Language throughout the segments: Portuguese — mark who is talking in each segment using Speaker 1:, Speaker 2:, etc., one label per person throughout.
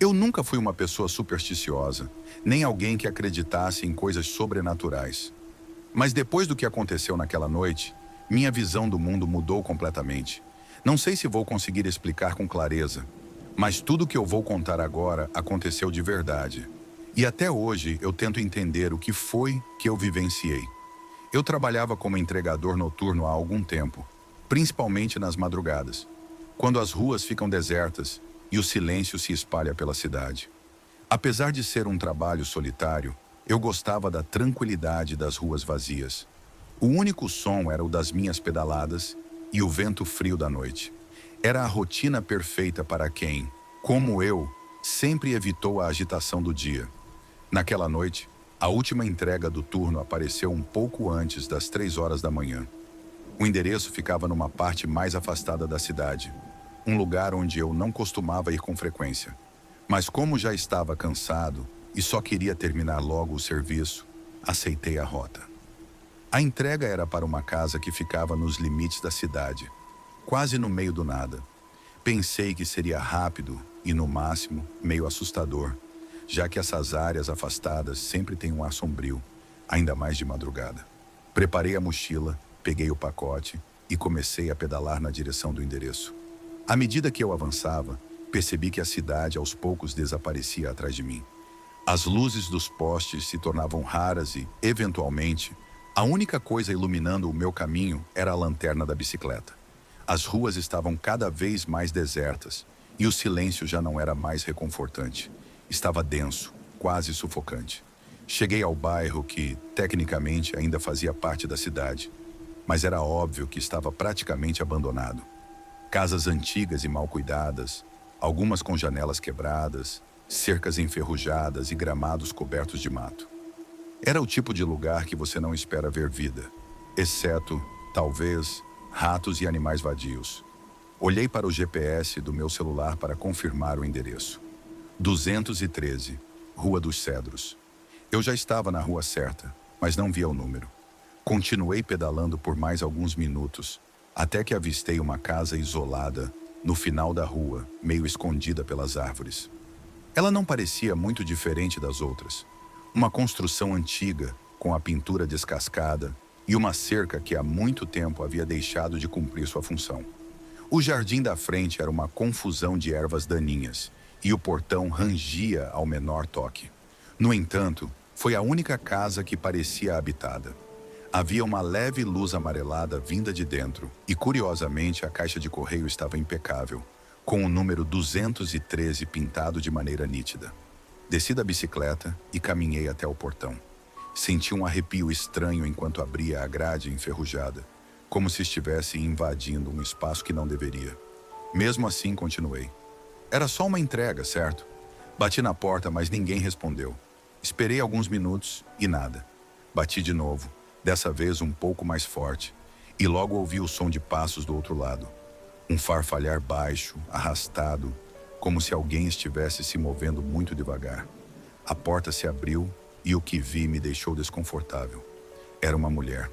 Speaker 1: Eu nunca fui uma pessoa supersticiosa, nem alguém que acreditasse em coisas sobrenaturais. Mas depois do que aconteceu naquela noite, minha visão do mundo mudou completamente. Não sei se vou conseguir explicar com clareza, mas tudo que eu vou contar agora aconteceu de verdade. E até hoje eu tento entender o que foi que eu vivenciei. Eu trabalhava como entregador noturno há algum tempo, principalmente nas madrugadas, quando as ruas ficam desertas e o silêncio se espalha pela cidade. Apesar de ser um trabalho solitário, eu gostava da tranquilidade das ruas vazias. O único som era o das minhas pedaladas e o vento frio da noite. Era a rotina perfeita para quem, como eu, sempre evitou a agitação do dia. Naquela noite, a última entrega do turno apareceu um pouco antes das 3 horas da manhã. O endereço ficava numa parte mais afastada da cidade, um lugar onde eu não costumava ir com frequência. Mas como já estava cansado e só queria terminar logo o serviço, aceitei a rota. A entrega era para uma casa que ficava nos limites da cidade, quase no meio do nada. Pensei que seria rápido e, no máximo, meio assustador, já que essas áreas afastadas sempre têm um ar sombrio, ainda mais de madrugada. Preparei a mochila, peguei o pacote e comecei a pedalar na direção do endereço. À medida que eu avançava, percebi que a cidade aos poucos desaparecia atrás de mim. As luzes dos postes se tornavam raras e, eventualmente, a única coisa iluminando o meu caminho era a lanterna da bicicleta. As ruas estavam cada vez mais desertas e o silêncio já não era mais reconfortante. Estava denso, quase sufocante. Cheguei ao bairro que, tecnicamente, ainda fazia parte da cidade, mas era óbvio que estava praticamente abandonado. Casas antigas e mal cuidadas, algumas com janelas quebradas, cercas enferrujadas e gramados cobertos de mato. Era o tipo de lugar que você não espera ver vida, exceto, talvez, ratos e animais vadios. Olhei para o GPS do meu celular para confirmar o endereço. 213, Rua dos Cedros. Eu já estava na rua certa, mas não via o número. Continuei pedalando por mais alguns minutos, até que avistei uma casa isolada, no final da rua, meio escondida pelas árvores. Ela não parecia muito diferente das outras. Uma construção antiga, com a pintura descascada, e uma cerca que há muito tempo havia deixado de cumprir sua função. O jardim da frente era uma confusão de ervas daninhas, e o portão rangia ao menor toque. No entanto, foi a única casa que parecia habitada. Havia uma leve luz amarelada vinda de dentro, e curiosamente a caixa de correio estava impecável, com o número 213 pintado de maneira nítida. Desci da bicicleta e caminhei até o portão. Senti um arrepio estranho enquanto abria a grade enferrujada, como se estivesse invadindo um espaço que não deveria. Mesmo assim, continuei. Era só uma entrega, certo? Bati na porta, mas ninguém respondeu. Esperei alguns minutos e nada. Bati de novo, dessa vez um pouco mais forte, e logo ouvi o som de passos do outro lado. Um farfalhar baixo, arrastado, como se alguém estivesse se movendo muito devagar. A porta se abriu e o que vi me deixou desconfortável. Era uma mulher.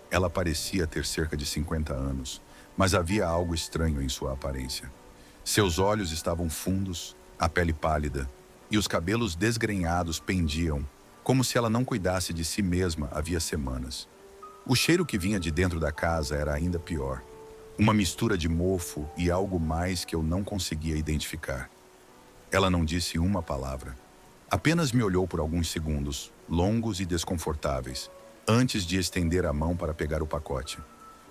Speaker 1: Ela parecia ter cerca de 50 anos, mas havia algo estranho em sua aparência. Seus olhos estavam fundos, a pele pálida, e os cabelos desgrenhados pendiam, como se ela não cuidasse de si mesma havia semanas. O cheiro que vinha de dentro da casa era ainda pior. Uma mistura de mofo e algo mais que eu não conseguia identificar. Ela não disse uma palavra. Apenas me olhou por alguns segundos, longos e desconfortáveis, antes de estender a mão para pegar o pacote.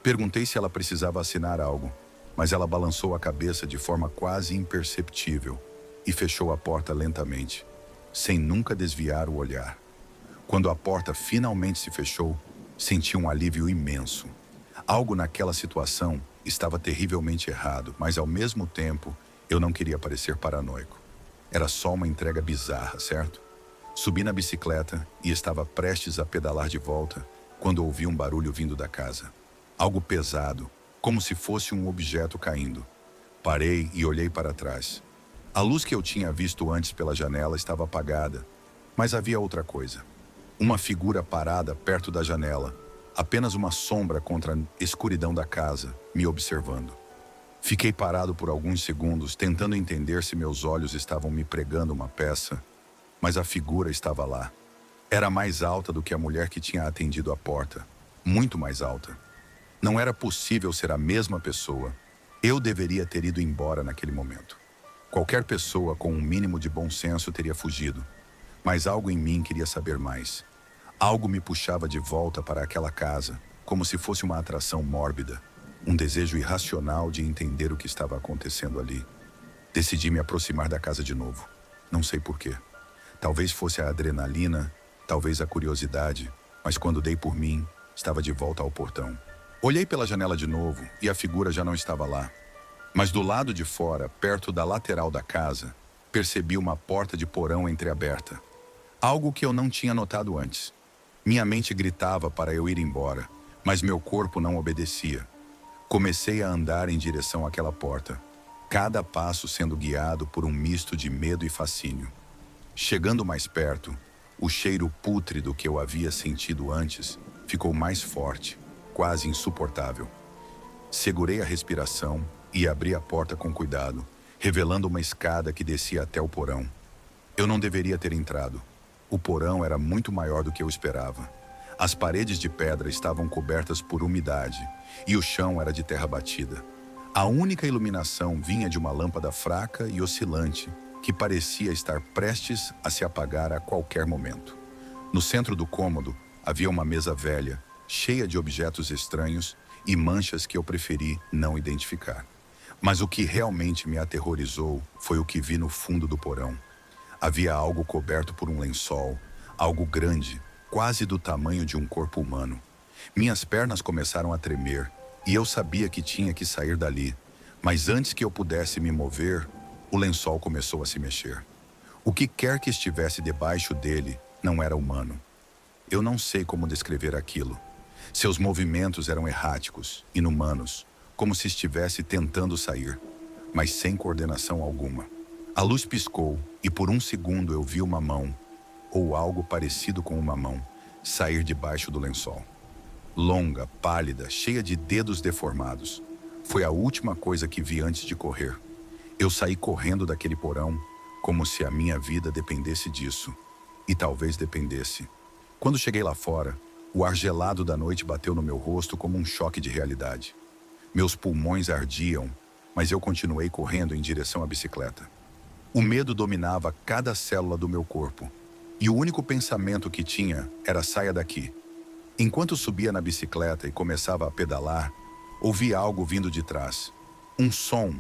Speaker 1: Perguntei se ela precisava assinar algo, mas ela balançou a cabeça de forma quase imperceptível e fechou a porta lentamente, sem nunca desviar o olhar. Quando a porta finalmente se fechou, senti um alívio imenso. Algo naquela situação estava terrivelmente errado, mas ao mesmo tempo eu não queria parecer paranoico. Era só uma entrega bizarra, certo? Subi na bicicleta e estava prestes a pedalar de volta quando ouvi um barulho vindo da casa. Algo pesado, como se fosse um objeto caindo. Parei e olhei para trás. A luz que eu tinha visto antes pela janela estava apagada, mas havia outra coisa. Uma figura parada perto da janela, apenas uma sombra contra a escuridão da casa, me observando. Fiquei parado por alguns segundos, tentando entender se meus olhos estavam me pregando uma peça, mas a figura estava lá. Era mais alta do que a mulher que tinha atendido a porta, muito mais alta. Não era possível ser a mesma pessoa. Eu deveria ter ido embora naquele momento. Qualquer pessoa com um mínimo de bom senso teria fugido, mas algo em mim queria saber mais. Algo me puxava de volta para aquela casa, como se fosse uma atração mórbida, um desejo irracional de entender o que estava acontecendo ali. Decidi me aproximar da casa de novo. Não sei porquê. Talvez fosse a adrenalina, talvez a curiosidade, mas quando dei por mim, estava de volta ao portão. Olhei pela janela de novo e a figura já não estava lá. Mas do lado de fora, perto da lateral da casa, percebi uma porta de porão entreaberta. Algo que eu não tinha notado antes. Minha mente gritava para eu ir embora, mas meu corpo não obedecia. Comecei a andar em direção àquela porta, cada passo sendo guiado por um misto de medo e fascínio. Chegando mais perto, o cheiro pútrido que eu havia sentido antes ficou mais forte, quase insuportável. Segurei a respiração e abri a porta com cuidado, revelando uma escada que descia até o porão. Eu não deveria ter entrado. O porão era muito maior do que eu esperava. As paredes de pedra estavam cobertas por umidade e o chão era de terra batida. A única iluminação vinha de uma lâmpada fraca e oscilante que parecia estar prestes a se apagar a qualquer momento. No centro do cômodo havia uma mesa velha, cheia de objetos estranhos e manchas que eu preferi não identificar. Mas o que realmente me aterrorizou foi o que vi no fundo do porão. Havia algo coberto por um lençol, algo grande, quase do tamanho de um corpo humano. Minhas pernas começaram a tremer e eu sabia que tinha que sair dali, mas antes que eu pudesse me mover, o lençol começou a se mexer. O que quer que estivesse debaixo dele não era humano. Eu não sei como descrever aquilo. Seus movimentos eram erráticos, inumanos, como se estivesse tentando sair, mas sem coordenação alguma. A luz piscou e por um segundo eu vi uma mão, ou algo parecido com uma mão, sair debaixo do lençol. Longa, pálida, cheia de dedos deformados. Foi a última coisa que vi antes de correr. Eu saí correndo daquele porão, como se a minha vida dependesse disso. E talvez dependesse. Quando cheguei lá fora, o ar gelado da noite bateu no meu rosto como um choque de realidade. Meus pulmões ardiam, mas eu continuei correndo em direção à bicicleta. O medo dominava cada célula do meu corpo, e o único pensamento que tinha era saia daqui. Enquanto subia na bicicleta e começava a pedalar, ouvi algo vindo de trás. Um som,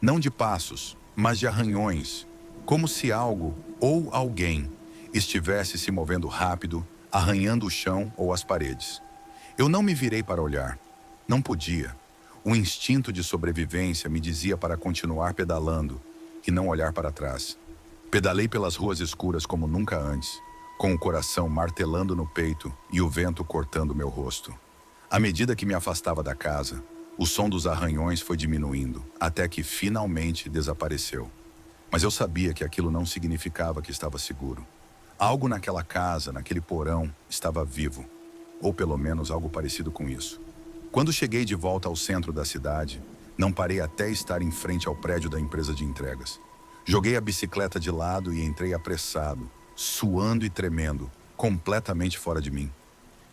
Speaker 1: não de passos, mas de arranhões, como se algo ou alguém estivesse se movendo rápido, arranhando o chão ou as paredes. Eu não me virei para olhar. Não podia. O instinto de sobrevivência me dizia para continuar pedalando e não olhar para trás. Pedalei pelas ruas escuras como nunca antes, com o coração martelando no peito e o vento cortando meu rosto. À medida que me afastava da casa, o som dos arranhões foi diminuindo, até que finalmente desapareceu. Mas eu sabia que aquilo não significava que estava seguro. Algo naquela casa, naquele porão, estava vivo, ou pelo menos algo parecido com isso. Quando cheguei de volta ao centro da cidade, não parei até estar em frente ao prédio da empresa de entregas. Joguei a bicicleta de lado e entrei apressado, suando e tremendo, completamente fora de mim.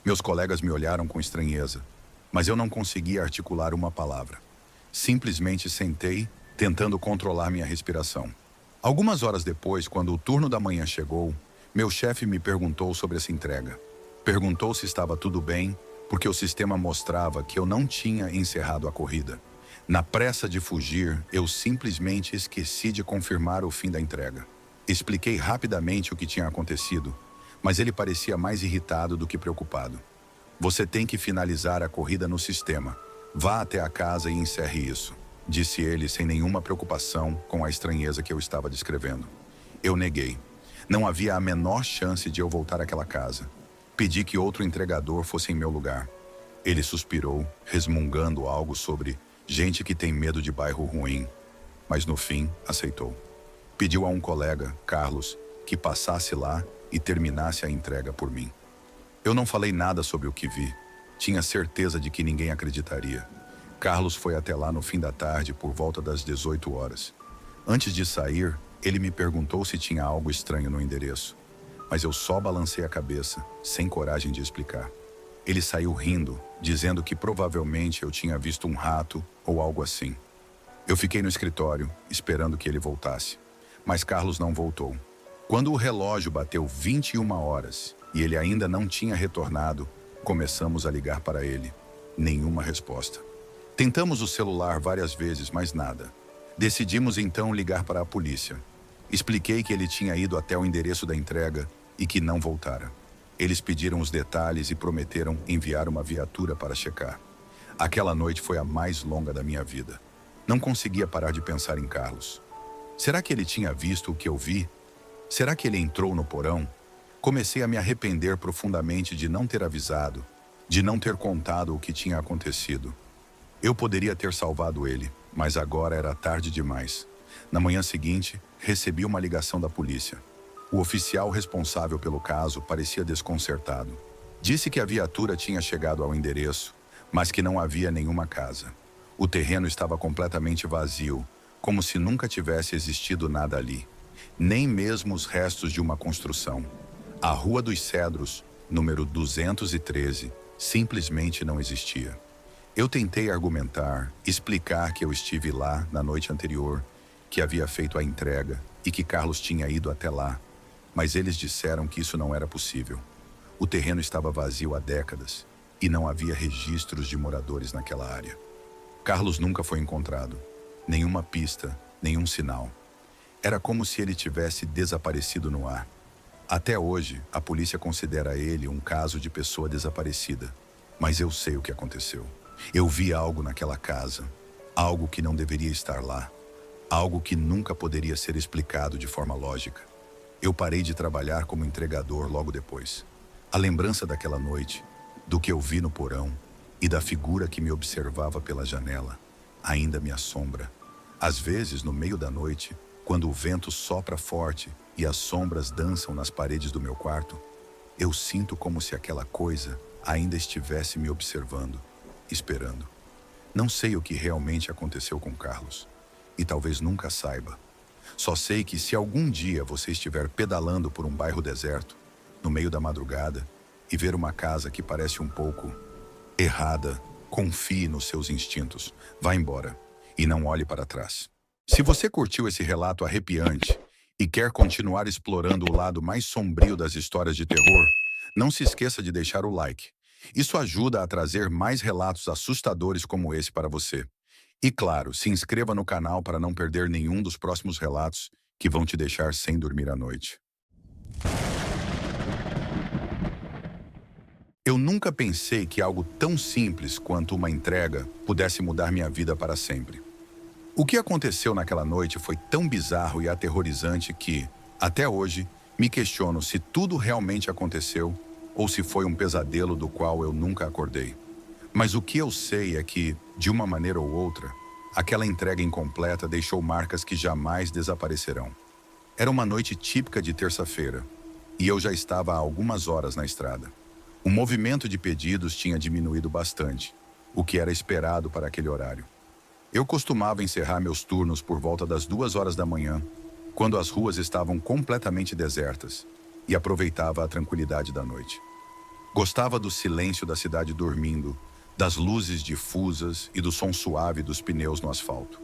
Speaker 1: Meus colegas me olharam com estranheza, mas eu não conseguia articular uma palavra. Simplesmente sentei, tentando controlar minha respiração. Algumas horas depois, quando o turno da manhã chegou, meu chefe me perguntou sobre essa entrega. Perguntou se estava tudo bem, porque o sistema mostrava que eu não tinha encerrado a corrida. Na pressa de fugir, eu simplesmente esqueci de confirmar o fim da entrega. Expliquei rapidamente o que tinha acontecido, mas ele parecia mais irritado do que preocupado. Você tem que finalizar a corrida no sistema. Vá até a casa e encerre isso, disse ele sem nenhuma preocupação com a estranheza que eu estava descrevendo. Eu neguei. Não havia a menor chance de eu voltar àquela casa. Pedi que outro entregador fosse em meu lugar. Ele suspirou, resmungando algo sobre gente que tem medo de bairro ruim, mas no fim aceitou. Pediu a um colega, Carlos, que passasse lá e terminasse a entrega por mim. Eu não falei nada sobre o que vi. Tinha certeza de que ninguém acreditaria. Carlos foi até lá no fim da tarde, por volta das 18 horas. Antes de sair, ele me perguntou se tinha algo estranho no endereço, mas eu só balancei a cabeça, sem coragem de explicar. Ele saiu rindo, dizendo que provavelmente eu tinha visto um rato ou algo assim. Eu fiquei no escritório, esperando que ele voltasse, mas Carlos não voltou. Quando o relógio bateu 21 horas e ele ainda não tinha retornado, começamos a ligar para ele. Nenhuma resposta. Tentamos o celular várias vezes, mas nada. Decidimos então ligar para a polícia. Expliquei que ele tinha ido até o endereço da entrega e que não voltara. Eles pediram os detalhes e prometeram enviar uma viatura para checar. Aquela noite foi a mais longa da minha vida. Não conseguia parar de pensar em Carlos. Será que ele tinha visto o que eu vi? Será que ele entrou no porão? Comecei a me arrepender profundamente de não ter avisado, de não ter contado o que tinha acontecido. Eu poderia ter salvado ele, mas agora era tarde demais. Na manhã seguinte, recebi uma ligação da polícia. O oficial responsável pelo caso parecia desconcertado. Disse que a viatura tinha chegado ao endereço, mas que não havia nenhuma casa. O terreno estava completamente vazio, como se nunca tivesse existido nada ali. Nem mesmo os restos de uma construção. A Rua dos Cedros, número 213, simplesmente não existia. Eu tentei argumentar, explicar que eu estive lá na noite anterior, que havia feito a entrega e que Carlos tinha ido até lá, mas eles disseram que isso não era possível. O terreno estava vazio há décadas e não havia registros de moradores naquela área. Carlos nunca foi encontrado. Nenhuma pista, nenhum sinal. Era como se ele tivesse desaparecido no ar. Até hoje, a polícia considera ele um caso de pessoa desaparecida. Mas eu sei o que aconteceu. Eu vi algo naquela casa. Algo que não deveria estar lá. Algo que nunca poderia ser explicado de forma lógica. Eu parei de trabalhar como entregador logo depois. A lembrança daquela noite, do que eu vi no porão e da figura que me observava pela janela, ainda me assombra. Às vezes, no meio da noite, quando o vento sopra forte e as sombras dançam nas paredes do meu quarto, eu sinto como se aquela coisa ainda estivesse me observando, esperando. Não sei o que realmente aconteceu com Carlos, e talvez nunca saiba. Só sei que se algum dia você estiver pedalando por um bairro deserto, no meio da madrugada, e ver uma casa que parece um pouco errada, confie nos seus instintos. Vá embora e não olhe para trás. Se você curtiu esse relato arrepiante e quer continuar explorando o lado mais sombrio das histórias de terror, não se esqueça de deixar o like. Isso ajuda a trazer mais relatos assustadores como esse para você. E claro, se inscreva no canal para não perder nenhum dos próximos relatos que vão te deixar sem dormir à noite. Eu nunca pensei que algo tão simples quanto uma entrega pudesse mudar minha vida para sempre. O que aconteceu naquela noite foi tão bizarro e aterrorizante que, até hoje, me questiono se tudo realmente aconteceu ou se foi um pesadelo do qual eu nunca acordei. Mas o que eu sei é que, de uma maneira ou outra, aquela entrega incompleta deixou marcas que jamais desaparecerão. Era uma noite típica de terça-feira, e eu já estava há algumas horas na estrada. O movimento de pedidos tinha diminuído bastante, o que era esperado para aquele horário. Eu costumava encerrar meus turnos por volta das 2 horas da manhã, quando as ruas estavam completamente desertas, e aproveitava a tranquilidade da noite. Gostava do silêncio da cidade dormindo, das luzes difusas e do som suave dos pneus no asfalto.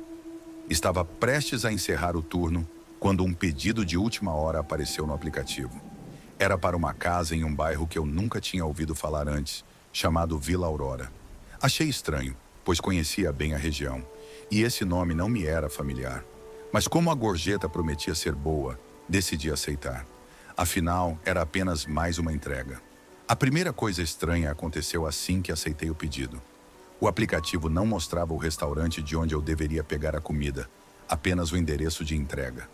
Speaker 1: Estava prestes a encerrar o turno quando um pedido de última hora apareceu no aplicativo. Era para uma casa em um bairro que eu nunca tinha ouvido falar antes, chamado Vila Aurora. Achei estranho, pois conhecia bem a região, e esse nome não me era familiar. Mas como a gorjeta prometia ser boa, decidi aceitar. Afinal, era apenas mais uma entrega. A primeira coisa estranha aconteceu assim que aceitei o pedido. O aplicativo não mostrava o restaurante de onde eu deveria pegar a comida, apenas o endereço de entrega.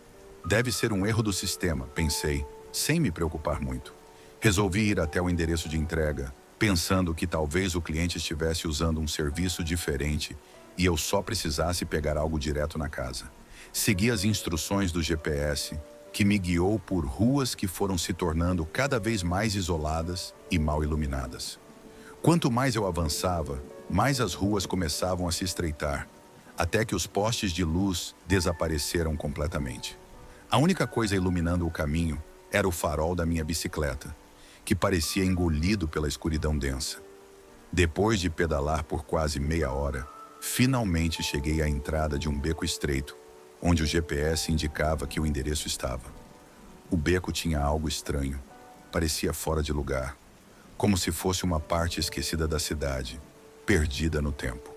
Speaker 1: Deve ser um erro do sistema, pensei, sem me preocupar muito. Resolvi ir até o endereço de entrega, pensando que talvez o cliente estivesse usando um serviço diferente e eu só precisasse pegar algo direto na casa. Segui as instruções do GPS, que me guiou por ruas que foram se tornando cada vez mais isoladas e mal iluminadas. Quanto mais eu avançava, mais as ruas começavam a se estreitar, até que os postes de luz desapareceram completamente. A única coisa iluminando o caminho era o farol da minha bicicleta, que parecia engolido pela escuridão densa. Depois de pedalar por quase meia hora, finalmente cheguei à entrada de um beco estreito, onde o GPS indicava que o endereço estava. O beco tinha algo estranho, parecia fora de lugar, como se fosse uma parte esquecida da cidade, perdida no tempo.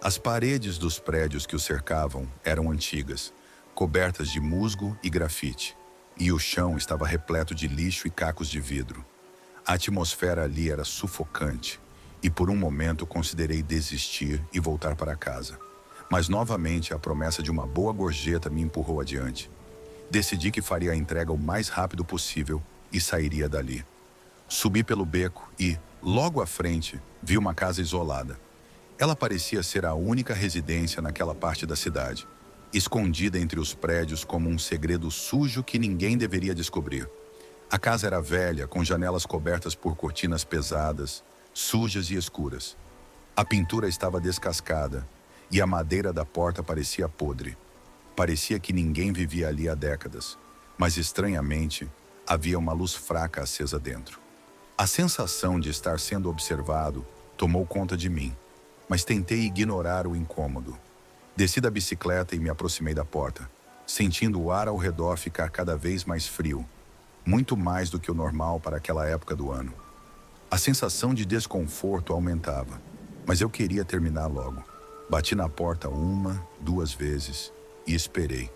Speaker 1: As paredes dos prédios que o cercavam eram antigas, cobertas de musgo e grafite, e o chão estava repleto de lixo e cacos de vidro. A atmosfera ali era sufocante, e por um momento considerei desistir e voltar para casa. Mas novamente a promessa de uma boa gorjeta me empurrou adiante. Decidi que faria a entrega o mais rápido possível e sairia dali. Subi pelo beco e, logo à frente, vi uma casa isolada. Ela parecia ser a única residência naquela parte da cidade, escondida entre os prédios como um segredo sujo que ninguém deveria descobrir. A casa era velha, com janelas cobertas por cortinas pesadas, sujas e escuras. A pintura estava descascada e a madeira da porta parecia podre. Parecia que ninguém vivia ali há décadas, mas estranhamente havia uma luz fraca acesa dentro. A sensação de estar sendo observado tomou conta de mim, mas tentei ignorar o incômodo. Desci da bicicleta e me aproximei da porta, sentindo o ar ao redor ficar cada vez mais frio, muito mais do que o normal para aquela época do ano. A sensação de desconforto aumentava, mas eu queria terminar logo. Bati na porta 1, 2 vezes e esperei.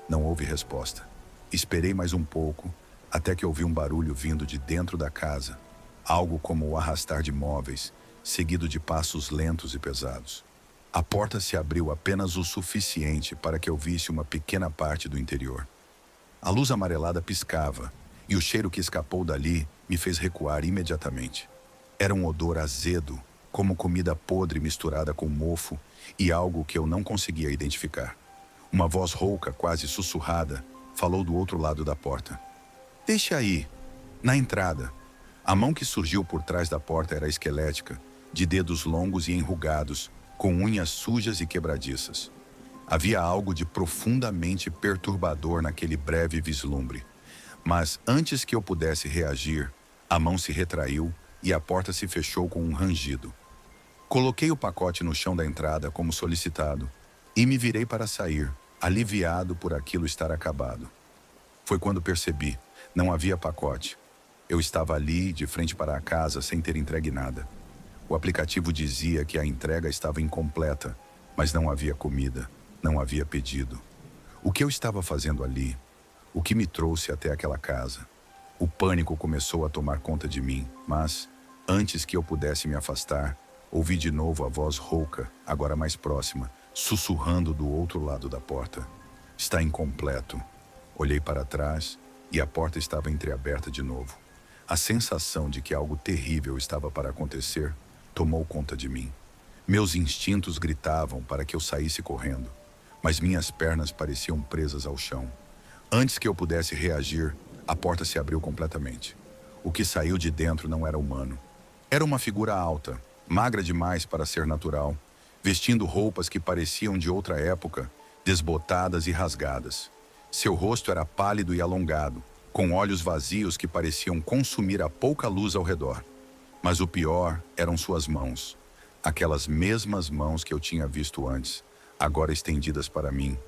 Speaker 1: Não houve resposta. Esperei mais um pouco, até que ouvi um barulho vindo de dentro da casa, algo como o arrastar de móveis, seguido de passos lentos e pesados. A porta se abriu apenas o suficiente para que eu visse uma pequena parte do interior. A luz amarelada piscava, e o cheiro que escapou dali me fez recuar imediatamente. Era um odor azedo, como comida podre misturada com mofo e algo que eu não conseguia identificar. Uma voz rouca, quase sussurrada, falou do outro lado da porta. "Deixa aí." Na entrada, a mão que surgiu por trás da porta era esquelética, de dedos longos e enrugados, com unhas sujas e quebradiças. Havia algo de profundamente perturbador naquele breve vislumbre. Mas antes que eu pudesse reagir, a mão se retraiu e a porta se fechou com um rangido. Coloquei o pacote no chão da entrada como solicitado e me virei para sair, aliviado por aquilo estar acabado. Foi quando percebi, não havia pacote. Eu estava ali, de frente para a casa, sem ter entregue nada. O aplicativo dizia que a entrega estava incompleta, mas não havia comida, não havia pedido. O que eu estava fazendo ali? O que me trouxe até aquela casa? O pânico começou a tomar conta de mim, mas, antes que eu pudesse me afastar, ouvi de novo a voz rouca, agora mais próxima, sussurrando do outro lado da porta. "Está incompleto." Olhei para trás e a porta estava entreaberta de novo. A sensação de que algo terrível estava para acontecer tomou conta de mim. Meus instintos gritavam para que eu saísse correndo, mas minhas pernas pareciam presas ao chão. Antes que eu pudesse reagir, a porta se abriu completamente. O que saiu de dentro não era humano. Era uma figura alta, magra demais para ser natural, vestindo roupas que pareciam de outra época, desbotadas e rasgadas. Seu rosto era pálido e alongado, com olhos vazios que pareciam consumir a pouca luz ao redor. Mas o pior eram suas mãos. Aquelas mesmas mãos que eu tinha visto antes, agora estendidas para mim,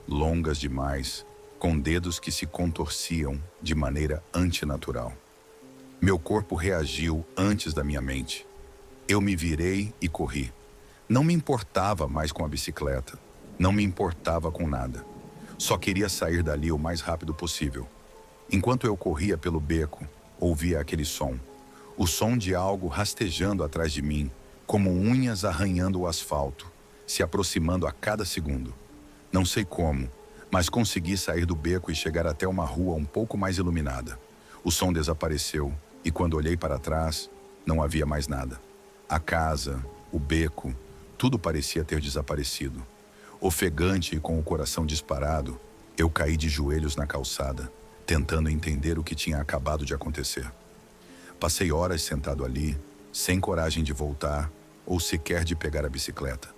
Speaker 1: longas demais, com dedos que se contorciam de maneira antinatural. Meu corpo reagiu antes da minha mente. Eu me virei e corri. Não me importava mais com a bicicleta. Não me importava com nada. Só queria sair dali o mais rápido possível. Enquanto eu corria pelo beco, ouvia aquele som. O som de algo rastejando atrás de mim, como unhas arranhando o asfalto, se aproximando a cada segundo. Não sei como, mas consegui sair do beco e chegar até uma rua um pouco mais iluminada. O som desapareceu e quando olhei para trás, não havia mais nada. A casa, o beco, tudo parecia ter desaparecido. Ofegante e com o coração disparado, eu caí de joelhos na calçada, tentando entender o que tinha acabado de acontecer. Passei horas sentado ali, sem coragem de voltar, ou sequer de pegar a bicicleta.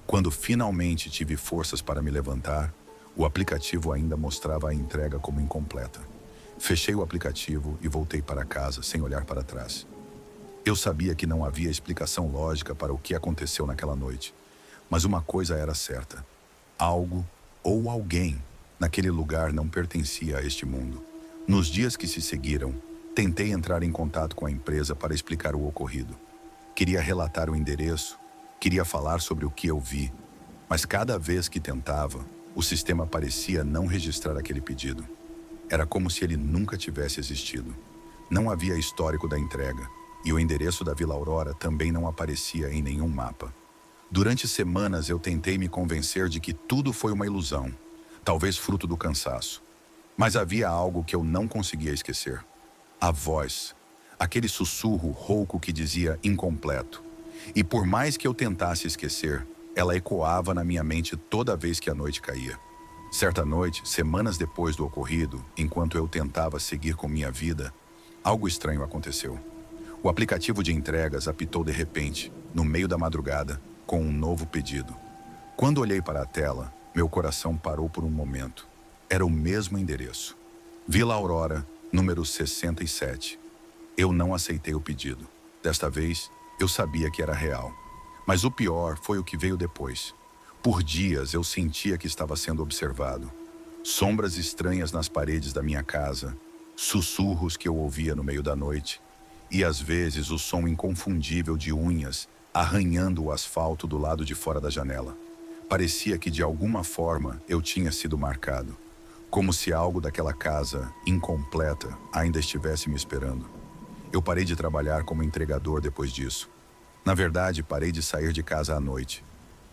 Speaker 1: Quando finalmente tive forças para me levantar, o aplicativo ainda mostrava a entrega como incompleta. Fechei o aplicativo e voltei para casa sem olhar para trás. Eu sabia que não havia explicação lógica para o que aconteceu naquela noite, mas uma coisa era certa: algo ou alguém naquele lugar não pertencia a este mundo. Nos dias que se seguiram, tentei entrar em contato com a empresa para explicar o ocorrido. Queria relatar o endereço, queria falar sobre o que eu vi, mas cada vez que tentava, o sistema parecia não registrar aquele pedido. Era como se ele nunca tivesse existido. Não havia histórico da entrega, e o endereço da Vila Aurora também não aparecia em nenhum mapa. Durante semanas eu tentei me convencer de que tudo foi uma ilusão, talvez fruto do cansaço. Mas havia algo que eu não conseguia esquecer. A voz, aquele sussurro rouco que dizia incompleto. E por mais que eu tentasse esquecer, ela ecoava na minha mente toda vez que a noite caía. Certa noite, semanas depois do ocorrido, enquanto eu tentava seguir com minha vida, algo estranho aconteceu. O aplicativo de entregas apitou de repente, no meio da madrugada, com um novo pedido. Quando olhei para a tela, meu coração parou por um momento. Era o mesmo endereço. Vila Aurora, número 67. Eu não aceitei o pedido. Desta vez, eu sabia que era real. Mas o pior foi o que veio depois. Por dias eu sentia que estava sendo observado. Sombras estranhas nas paredes da minha casa, sussurros que eu ouvia no meio da noite, e às vezes o som inconfundível de unhas arranhando o asfalto do lado de fora da janela. Parecia que de alguma forma eu tinha sido marcado, como se algo daquela casa incompleta ainda estivesse me esperando. Eu parei de trabalhar como entregador depois disso. Na verdade, parei de sair de casa à noite.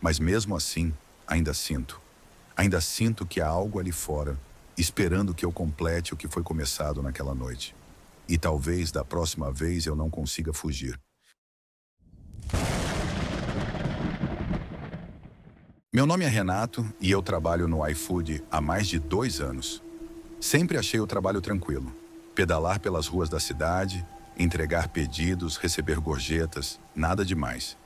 Speaker 1: Mas mesmo assim, ainda sinto que há algo ali fora, esperando que eu complete o que foi começado naquela noite. E talvez da próxima vez eu não consiga fugir. Meu nome é Renato e eu trabalho no iFood há mais de 2 anos. Sempre achei o trabalho tranquilo. Pedalar pelas ruas da cidade, entregar pedidos, receber gorjetas, nada demais.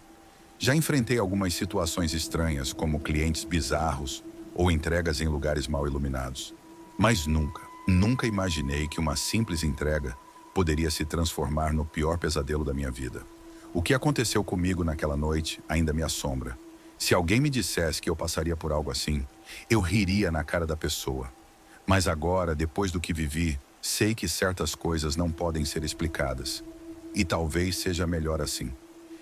Speaker 1: Já enfrentei algumas situações estranhas, como clientes bizarros ou entregas em lugares mal iluminados. Mas nunca imaginei que uma simples entrega poderia se transformar no pior pesadelo da minha vida. O que aconteceu comigo naquela noite ainda me assombra. Se alguém me dissesse que eu passaria por algo assim, eu riria na cara da pessoa. Mas agora, depois do que vivi, sei que certas coisas não podem ser explicadas. E talvez seja melhor assim.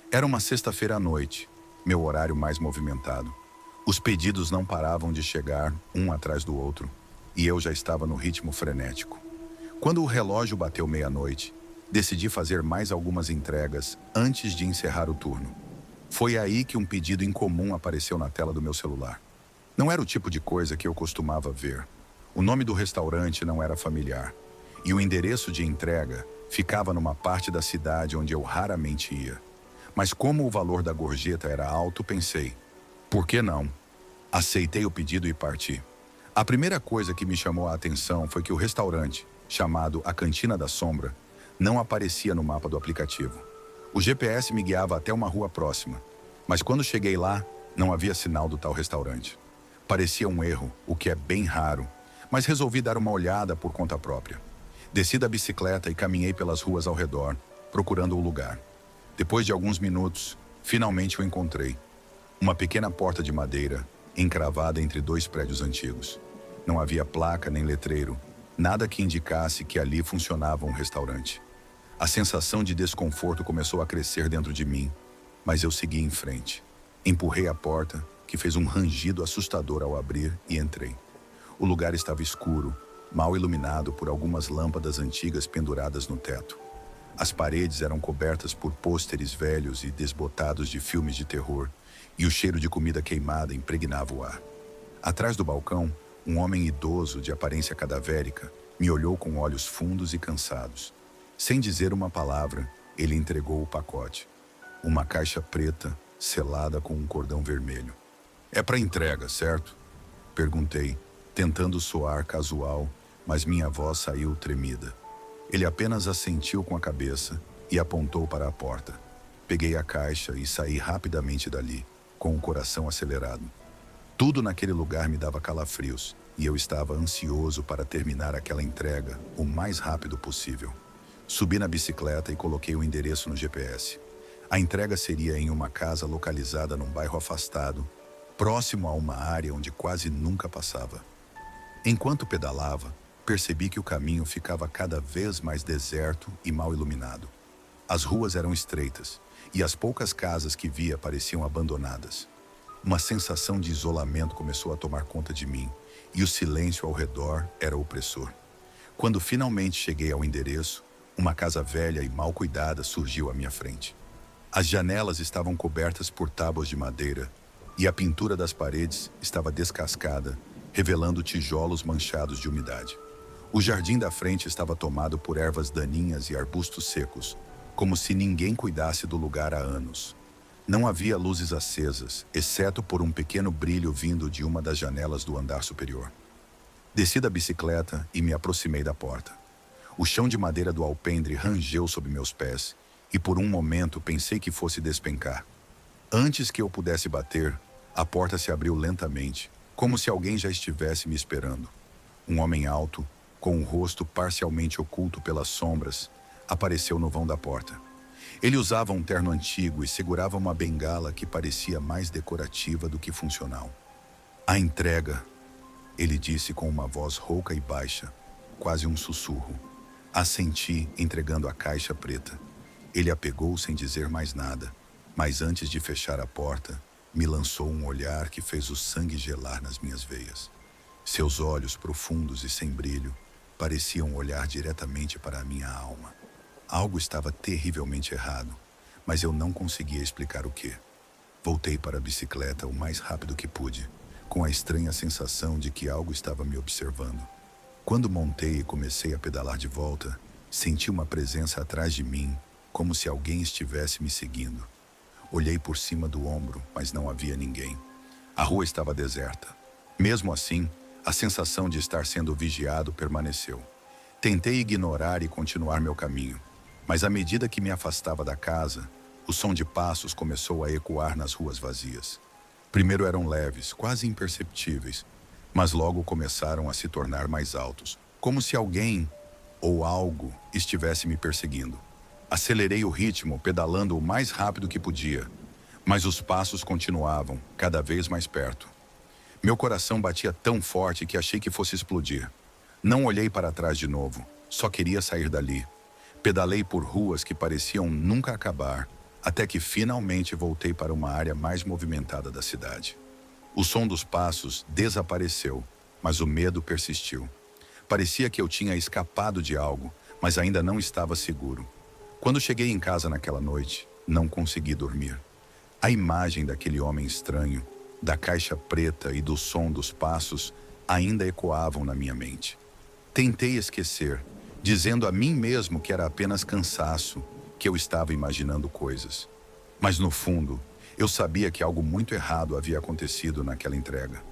Speaker 1: Era uma sexta-feira à noite, meu horário mais movimentado. Os pedidos não paravam de chegar, um atrás do outro, e eu já estava no ritmo frenético. Quando o relógio bateu meia-noite, decidi fazer mais algumas entregas antes de encerrar o turno. Foi aí que um pedido incomum apareceu na tela do meu celular. Não era o tipo de coisa que eu costumava ver. O nome do restaurante não era familiar, e o endereço de entrega ficava numa parte da cidade onde eu raramente ia. Mas como o valor da gorjeta era alto, pensei, por que não? Aceitei o pedido e parti. A primeira coisa que me chamou a atenção foi que o restaurante, chamado A Cantina da Sombra, não aparecia no mapa do aplicativo. O GPS me guiava até uma rua próxima, mas quando cheguei lá, não havia sinal do tal restaurante. Parecia um erro, o que é bem raro, mas resolvi dar uma olhada por conta própria. Desci da bicicleta e caminhei pelas ruas ao redor, procurando o lugar. Depois de alguns minutos, finalmente o encontrei. Uma pequena porta de madeira, encravada entre 2 prédios antigos. Não havia placa nem letreiro, nada que indicasse que ali funcionava um restaurante. A sensação de desconforto começou a crescer dentro de mim, mas eu segui em frente. Empurrei a porta, que fez um rangido assustador ao abrir, e entrei. O lugar estava escuro, mal iluminado por algumas lâmpadas antigas penduradas no teto. As paredes eram cobertas por pôsteres velhos e desbotados de filmes de terror, e o cheiro de comida queimada impregnava o ar. Atrás do balcão, um homem idoso de aparência cadavérica me olhou com olhos fundos e cansados. Sem dizer uma palavra, ele entregou o pacote. Uma caixa preta, selada com um cordão vermelho. É para entrega, certo? Perguntei, tentando soar casual, mas minha voz saiu tremida. Ele apenas assentiu com a cabeça e apontou para a porta. Peguei a caixa e saí rapidamente dali, com o coração acelerado. Tudo naquele lugar me dava calafrios, e eu estava ansioso para terminar aquela entrega o mais rápido possível. Subi na bicicleta e coloquei o endereço no GPS. A entrega seria em uma casa localizada num bairro afastado, próximo a uma área onde quase nunca passava. Enquanto pedalava, percebi que o caminho ficava cada vez mais deserto e mal iluminado. As ruas eram estreitas, e as poucas casas que via pareciam abandonadas. Uma sensação de isolamento começou a tomar conta de mim, e o silêncio ao redor era opressor. Quando finalmente cheguei ao endereço, uma casa velha e mal cuidada surgiu à minha frente. As janelas estavam cobertas por tábuas de madeira, e a pintura das paredes estava descascada, revelando tijolos manchados de umidade. O jardim da frente estava tomado por ervas daninhas e arbustos secos, como se ninguém cuidasse do lugar há anos. Não havia luzes acesas, exceto por um pequeno brilho vindo de uma das janelas do andar superior. Desci da bicicleta e me aproximei da porta. O chão de madeira do alpendre rangeu sob meus pés, e por um momento pensei que fosse despencar. Antes que eu pudesse bater, a porta se abriu lentamente, como se alguém já estivesse me esperando. Um homem alto, com o rosto parcialmente oculto pelas sombras, apareceu no vão da porta. Ele usava um terno antigo e segurava uma bengala que parecia mais decorativa do que funcional. "A entrega", ele disse com uma voz rouca e baixa, quase um sussurro. Assenti, entregando a caixa preta. Ele a pegou sem dizer mais nada, mas antes de fechar a porta, me lançou um olhar que fez o sangue gelar nas minhas veias. Seus olhos profundos e sem brilho pareciam olhar diretamente para a minha alma. Algo estava terrivelmente errado, mas eu não conseguia explicar o quê. Voltei para a bicicleta o mais rápido que pude, com a estranha sensação de que algo estava me observando. Quando montei e comecei a pedalar de volta, senti uma presença atrás de mim, como se alguém estivesse me seguindo. Olhei por cima do ombro, mas não havia ninguém. A rua estava deserta. Mesmo assim, a sensação de estar sendo vigiado permaneceu. Tentei ignorar e continuar meu caminho, mas à medida que me afastava da casa, o som de passos começou a ecoar nas ruas vazias. Primeiro eram leves, quase imperceptíveis, mas logo começaram a se tornar mais altos, como se alguém ou algo estivesse me perseguindo. Acelerei o ritmo, pedalando o mais rápido que podia, mas os passos continuavam, cada vez mais perto. Meu coração batia tão forte que achei que fosse explodir. Não olhei para trás de novo, só queria sair dali. Pedalei por ruas que pareciam nunca acabar, até que finalmente voltei para uma área mais movimentada da cidade. O som dos passos desapareceu, mas o medo persistiu. Parecia que eu tinha escapado de algo, mas ainda não estava seguro. Quando cheguei em casa naquela noite, não consegui dormir. A imagem daquele homem estranho, da caixa preta e do som dos passos ainda ecoavam na minha mente. Tentei esquecer, dizendo a mim mesmo que era apenas cansaço, que eu estava imaginando coisas. Mas no fundo, eu sabia que algo muito errado havia acontecido naquela entrega.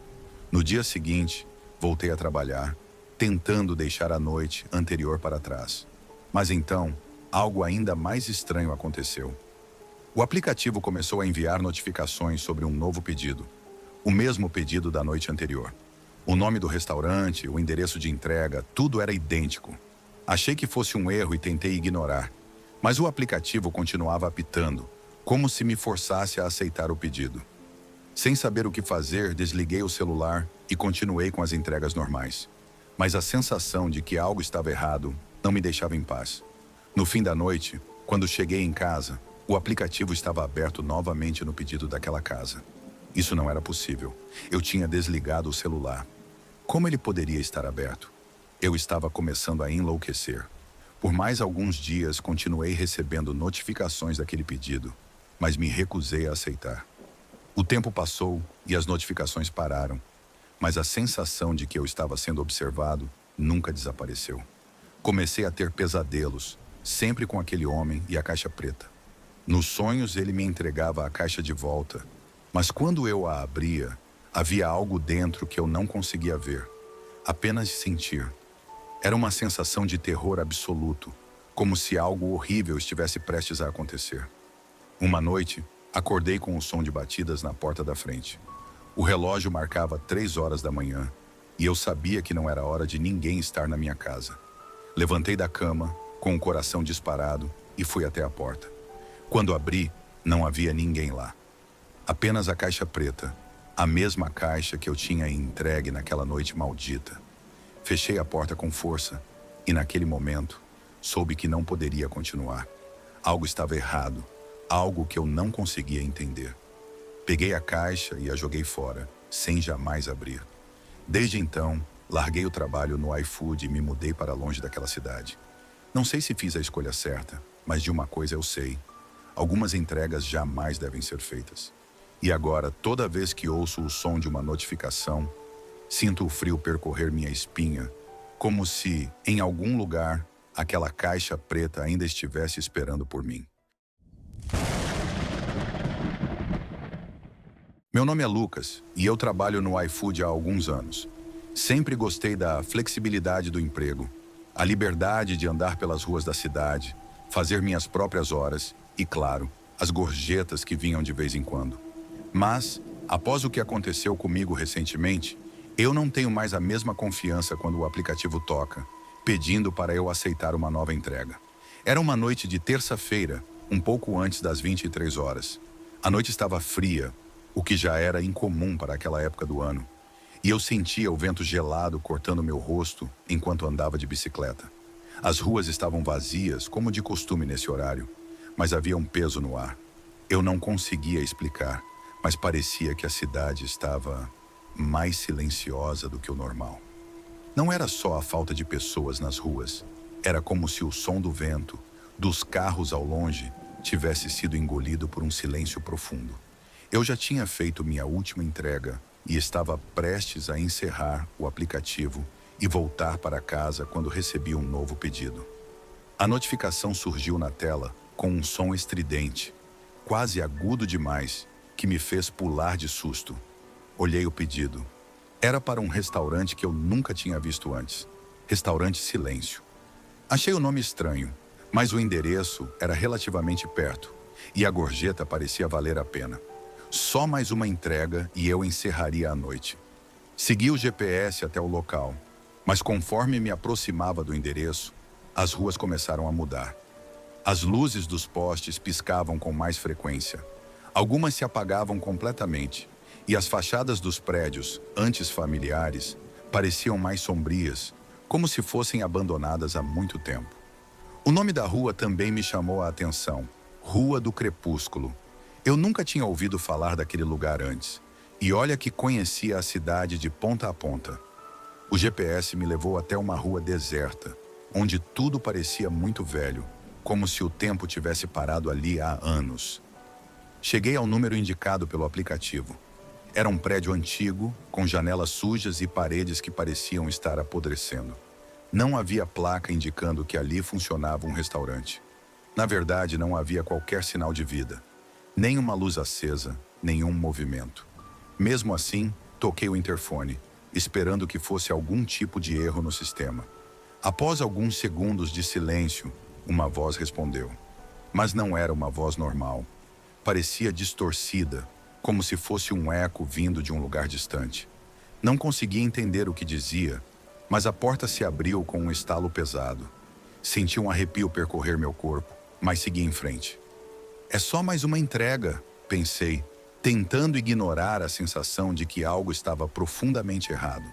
Speaker 1: No dia seguinte, voltei a trabalhar, tentando deixar a noite anterior para trás. Mas então, algo ainda mais estranho aconteceu. O aplicativo começou a enviar notificações sobre um novo pedido, o mesmo pedido da noite anterior. O nome do restaurante, o endereço de entrega, tudo era idêntico. Achei que fosse um erro e tentei ignorar, mas o aplicativo continuava apitando, como se me forçasse a aceitar o pedido. Sem saber o que fazer, desliguei o celular e continuei com as entregas normais. Mas a sensação de que algo estava errado não me deixava em paz. No fim da noite, quando cheguei em casa, o aplicativo estava aberto novamente no pedido daquela casa. Isso não era possível. Eu tinha desligado o celular. Como ele poderia estar aberto? Eu estava começando a enlouquecer. Por mais alguns dias, continuei recebendo notificações daquele pedido, mas me recusei a aceitar. O tempo passou e as notificações pararam, mas a sensação de que eu estava sendo observado nunca desapareceu. Comecei a ter pesadelos, sempre com aquele homem e a caixa preta. Nos sonhos, ele me entregava a caixa de volta, mas quando eu a abria, havia algo dentro que eu não conseguia ver, apenas sentir. Era uma sensação de terror absoluto, como se algo horrível estivesse prestes a acontecer. Uma noite, acordei com o som de batidas na porta da frente. O relógio marcava 3 horas da manhã e eu sabia que não era hora de ninguém estar na minha casa. Levantei da cama, com o coração disparado, e fui até a porta. Quando abri, não havia ninguém lá. Apenas a caixa preta, a mesma caixa que eu tinha entregue naquela noite maldita. Fechei a porta com força e, naquele momento, soube que não poderia continuar. Algo estava errado, algo que eu não conseguia entender. Peguei a caixa e a joguei fora, sem jamais abrir. Desde então, larguei o trabalho no iFood e me mudei para longe daquela cidade. Não sei se fiz a escolha certa, mas de uma coisa eu sei: algumas entregas jamais devem ser feitas. E agora, toda vez que ouço o som de uma notificação, sinto o frio percorrer minha espinha, como se, em algum lugar, aquela caixa preta ainda estivesse esperando por mim. Meu nome é Lucas e eu trabalho no iFood há alguns anos. Sempre gostei da flexibilidade do emprego, a liberdade de andar pelas ruas da cidade, fazer minhas próprias horas e, claro, as gorjetas que vinham de vez em quando. Mas, após o que aconteceu comigo recentemente, eu não tenho mais a mesma confiança quando o aplicativo toca, pedindo para eu aceitar uma nova entrega. Era uma noite de terça-feira, um pouco antes das 23 horas. A noite estava fria, o que já era incomum para aquela época do ano, e eu sentia o vento gelado cortando meu rosto enquanto andava de bicicleta. As ruas estavam vazias, como de costume nesse horário, mas havia um peso no ar. Eu não conseguia explicar, mas parecia que a cidade estava mais silenciosa do que o normal. Não era só a falta de pessoas nas ruas, era como se o som do vento, dos carros ao longe, tivesse sido engolido por um silêncio profundo. Eu já tinha feito minha última entrega e estava prestes a encerrar o aplicativo e voltar para casa quando recebi um novo pedido. A notificação surgiu na tela com um som estridente, quase agudo demais, que me fez pular de susto. Olhei o pedido. Era para um restaurante que eu nunca tinha visto antes. Restaurante Silêncio. Achei o nome estranho, mas o endereço era relativamente perto e a gorjeta parecia valer a pena. Só mais uma entrega e eu encerraria a noite. Segui o GPS até o local, mas conforme me aproximava do endereço, as ruas começaram a mudar. As luzes dos postes piscavam com mais frequência. Algumas se apagavam completamente, e as fachadas dos prédios, antes familiares, pareciam mais sombrias, como se fossem abandonadas há muito tempo. O nome da rua também me chamou a atenção: Rua do Crepúsculo. Eu nunca tinha ouvido falar daquele lugar antes, e olha que conhecia a cidade de ponta a ponta. O GPS me levou até uma rua deserta, onde tudo parecia muito velho, como se o tempo tivesse parado ali há anos. Cheguei ao número indicado pelo aplicativo. Era um prédio antigo, com janelas sujas e paredes que pareciam estar apodrecendo. Não havia placa indicando que ali funcionava um restaurante. Na verdade, não havia qualquer sinal de vida. Nem uma luz acesa, nenhum movimento. Mesmo assim, toquei o interfone, esperando que fosse algum tipo de erro no sistema. Após alguns segundos de silêncio, uma voz respondeu. Mas não era uma voz normal. Parecia distorcida, como se fosse um eco vindo de um lugar distante. Não conseguia entender o que dizia, mas a porta se abriu com um estalo pesado. Senti um arrepio percorrer meu corpo, mas segui em frente. É só mais uma entrega, pensei, tentando ignorar a sensação de que algo estava profundamente errado.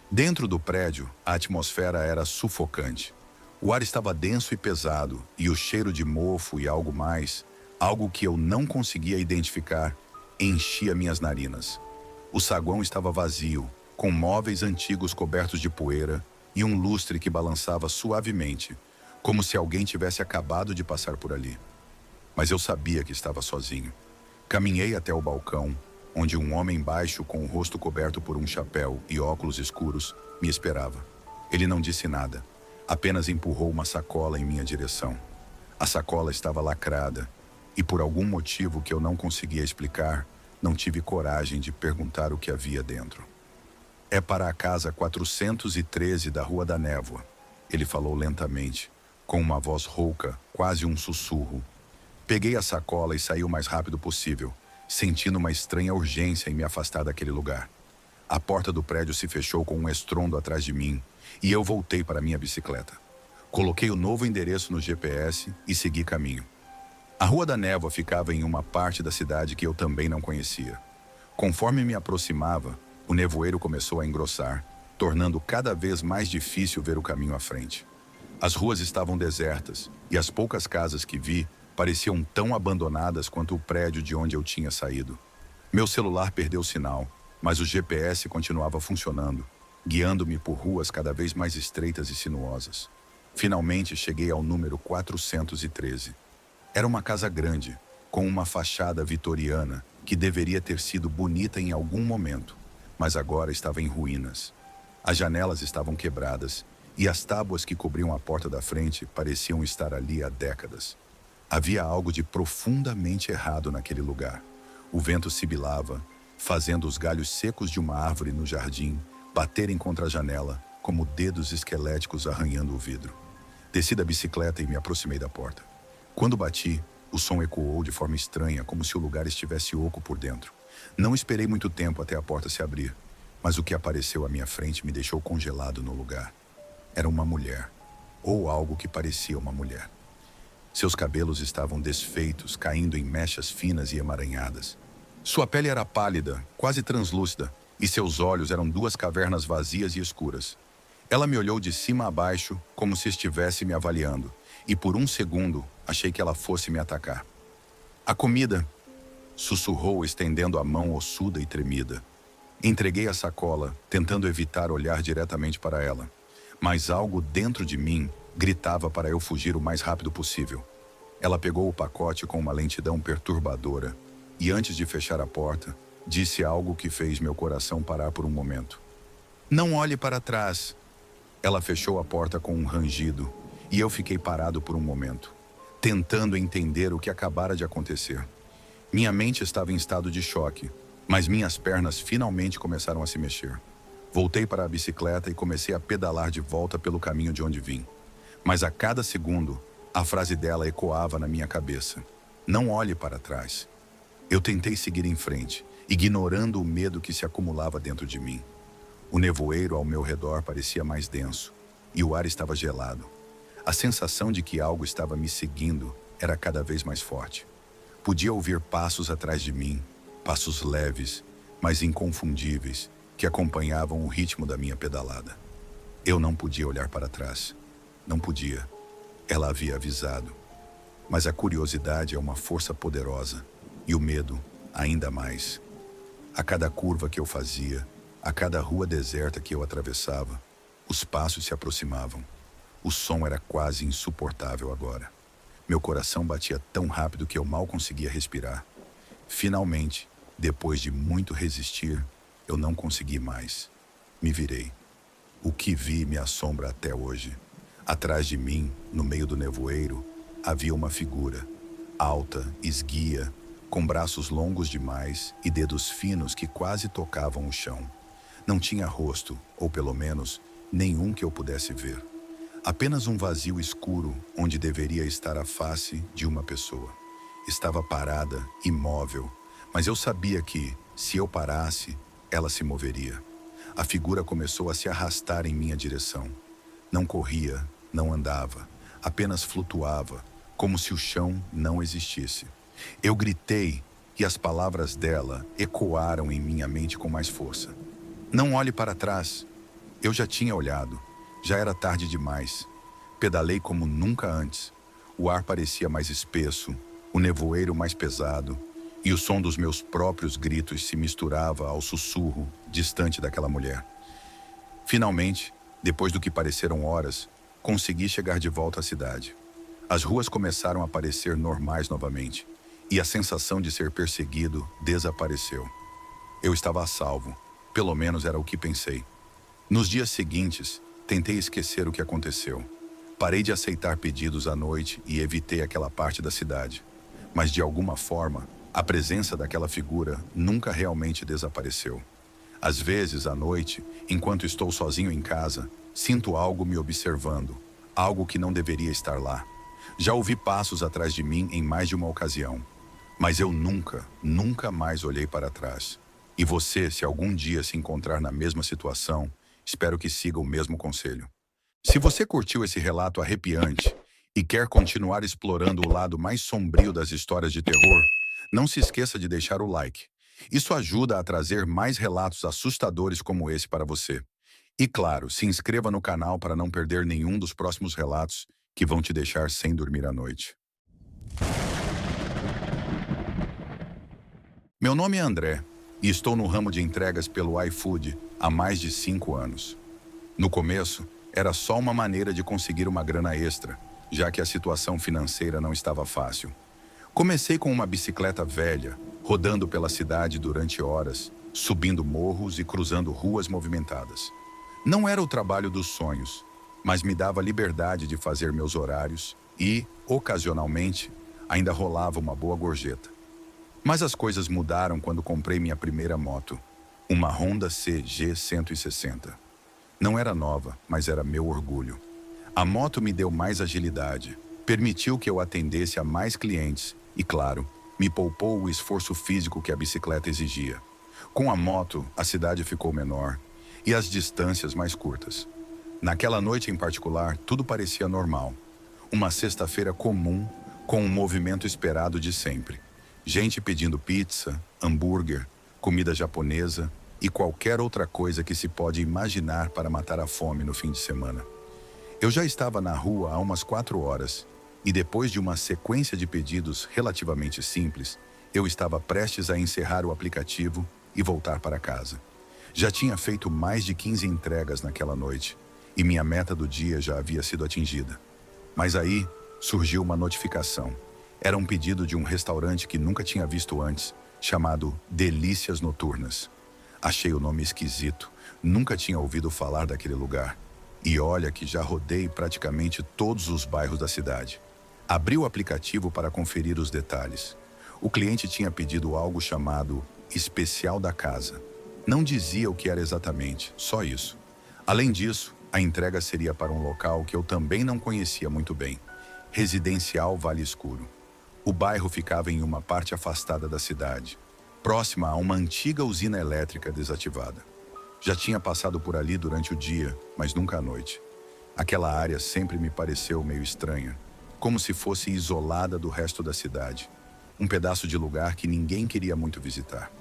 Speaker 1: Dentro do prédio, a atmosfera era sufocante. O ar estava denso e pesado, e o cheiro de mofo e algo mais, algo que eu não conseguia identificar, enchia minhas narinas. O saguão estava vazio, com móveis antigos cobertos de poeira e um lustre que balançava suavemente, como se alguém tivesse acabado de passar por ali. Mas eu sabia que estava sozinho. Caminhei até o balcão, onde um homem baixo com o rosto coberto por um chapéu e óculos escuros me esperava. Ele não disse nada, apenas empurrou uma sacola em minha direção. A sacola estava lacrada, e por algum motivo que eu não conseguia explicar, não tive coragem de perguntar o que havia dentro. É para a casa 413 da Rua da Névoa, ele falou lentamente, com uma voz rouca, quase um sussurro. Peguei a sacola e saí o mais rápido possível, sentindo uma estranha urgência em me afastar daquele lugar. A porta do prédio se fechou com um estrondo atrás de mim e eu voltei para minha bicicleta. Coloquei o novo endereço no GPS e segui caminho. A Rua da Névoa ficava em uma parte da cidade que eu também não conhecia. Conforme me aproximava, o nevoeiro começou a engrossar, tornando cada vez mais difícil ver o caminho à frente. As ruas estavam desertas e as poucas casas que vi pareciam tão abandonadas quanto o prédio de onde eu tinha saído. Meu celular perdeu sinal, mas o GPS continuava funcionando, guiando-me por ruas cada vez mais estreitas e sinuosas. Finalmente cheguei ao número 413. Era uma casa grande, com uma fachada vitoriana que deveria ter sido bonita em algum momento, mas agora estava em ruínas. As janelas estavam quebradas e as tábuas que cobriam a porta da frente pareciam estar ali há décadas. Havia algo de profundamente errado naquele lugar. O vento sibilava, fazendo os galhos secos de uma árvore no jardim baterem contra a janela, como dedos esqueléticos arranhando o vidro. Desci da bicicleta e me aproximei da porta. Quando bati, o som ecoou de forma estranha, como se o lugar estivesse oco por dentro. Não esperei muito tempo até a porta se abrir, mas o que apareceu à minha frente me deixou congelado no lugar. Era uma mulher, ou algo que parecia uma mulher. Seus cabelos estavam desfeitos, caindo em mechas finas e emaranhadas. Sua pele era pálida, quase translúcida, e seus olhos eram duas cavernas vazias e escuras. Ela me olhou de cima a baixo, como se estivesse me avaliando, e por um segundo achei que ela fosse me atacar. "A comida", sussurrou, estendendo a mão ossuda e tremida. Entreguei a sacola, tentando evitar olhar diretamente para ela, mas algo dentro de mim gritava para eu fugir o mais rápido possível. Ela pegou o pacote com uma lentidão perturbadora e, antes de fechar a porta, disse algo que fez meu coração parar por um momento. "Não olhe para trás." Ela fechou a porta com um rangido e eu fiquei parado por um momento, tentando entender o que acabara de acontecer. Minha mente estava em estado de choque, mas minhas pernas finalmente começaram a se mexer. Voltei para a bicicleta e comecei a pedalar de volta pelo caminho de onde vim. Mas a cada segundo, a frase dela ecoava na minha cabeça. "Não olhe para trás." Eu tentei seguir em frente, ignorando o medo que se acumulava dentro de mim. O nevoeiro ao meu redor parecia mais denso, e o ar estava gelado. A sensação de que algo estava me seguindo era cada vez mais forte. Podia ouvir passos atrás de mim, passos leves, mas inconfundíveis, que acompanhavam o ritmo da minha pedalada. Eu não podia olhar para trás. Não podia. Ela havia avisado. Mas a curiosidade é uma força poderosa, e o medo ainda mais. A cada curva que eu fazia, a cada rua deserta que eu atravessava, os passos se aproximavam. O som era quase insuportável agora. Meu coração batia tão rápido que eu mal conseguia respirar. Finalmente, depois de muito resistir, eu não consegui mais. Me virei. O que vi me assombra até hoje. Atrás de mim, no meio do nevoeiro, havia uma figura, alta, esguia, com braços longos demais e dedos finos que quase tocavam o chão. Não tinha rosto, ou pelo menos, nenhum que eu pudesse ver. Apenas um vazio escuro onde deveria estar a face de uma pessoa. Estava parada, imóvel, mas eu sabia que, se eu parasse, ela se moveria. A figura começou a se arrastar em minha direção. Não corria, não andava, apenas flutuava, como se o chão não existisse. Eu gritei e as palavras dela ecoaram em minha mente com mais força. "Não olhe para trás." Eu já tinha olhado. Já era tarde demais. Pedalei como nunca antes. O ar parecia mais espesso, o nevoeiro mais pesado, e o som dos meus próprios gritos se misturava ao sussurro distante daquela mulher. Finalmente, depois do que pareceram horas, consegui chegar de volta à cidade. As ruas começaram a parecer normais novamente, e a sensação de ser perseguido desapareceu. Eu estava a salvo. Pelo menos era o que pensei. Nos dias seguintes, tentei esquecer o que aconteceu. Parei de aceitar pedidos à noite e evitei aquela parte da cidade. Mas de alguma forma, a presença daquela figura nunca realmente desapareceu. Às vezes, à noite, enquanto estou sozinho em casa, sinto algo me observando, algo que não deveria estar lá. Já ouvi passos atrás de mim em mais de uma ocasião. Mas eu nunca mais olhei para trás. E você, se algum dia se encontrar na mesma situação, espero que siga o mesmo conselho. Se você curtiu esse relato arrepiante e quer continuar explorando o lado mais sombrio das histórias de terror, não se esqueça de deixar o like. Isso ajuda a trazer mais relatos assustadores como esse para você. E claro, se inscreva no canal para não perder nenhum dos próximos relatos que vão te deixar sem dormir à noite. Meu nome é André e estou no ramo de entregas pelo iFood há mais de 5 anos. No começo, era só uma maneira de conseguir uma grana extra, já que a situação financeira não estava fácil. Comecei com uma bicicleta velha, rodando pela cidade durante horas, subindo morros e cruzando ruas movimentadas. Não era o trabalho dos sonhos, mas me dava liberdade de fazer meus horários e, ocasionalmente, ainda rolava uma boa gorjeta. Mas as coisas mudaram quando comprei minha primeira moto, uma Honda CG 160. Não era nova, mas era meu orgulho. A moto me deu mais agilidade, permitiu que eu atendesse a mais clientes e, claro, me poupou o esforço físico que a bicicleta exigia. Com a moto, a cidade ficou menor e as distâncias mais curtas. Naquela noite em particular, tudo parecia normal. Uma sexta-feira comum, com um movimento esperado de sempre. Gente pedindo pizza, hambúrguer, comida japonesa e qualquer outra coisa que se pode imaginar para matar a fome no fim de semana. Eu já estava na rua há umas 4 horas e depois de uma sequência de pedidos relativamente simples, eu estava prestes a encerrar o aplicativo e voltar para casa. Já tinha feito mais de 15 entregas naquela noite e minha meta do dia já havia sido atingida. Mas aí surgiu uma notificação. Era um pedido de um restaurante que nunca tinha visto antes, chamado Delícias Noturnas. Achei o nome esquisito, nunca tinha ouvido falar daquele lugar. E olha que já rodei praticamente todos os bairros da cidade. Abri o aplicativo para conferir os detalhes. O cliente tinha pedido algo chamado Especial da Casa. Não dizia o que era exatamente, só isso. Além disso, a entrega seria para um local que eu também não conhecia muito bem, Residencial Vale Escuro. O bairro ficava em uma parte afastada da cidade, próxima a uma antiga usina elétrica desativada. Já tinha passado por ali durante o dia, mas nunca à noite. Aquela área sempre me pareceu meio estranha, como se fosse isolada do resto da cidade. Um pedaço de lugar que ninguém queria muito visitar.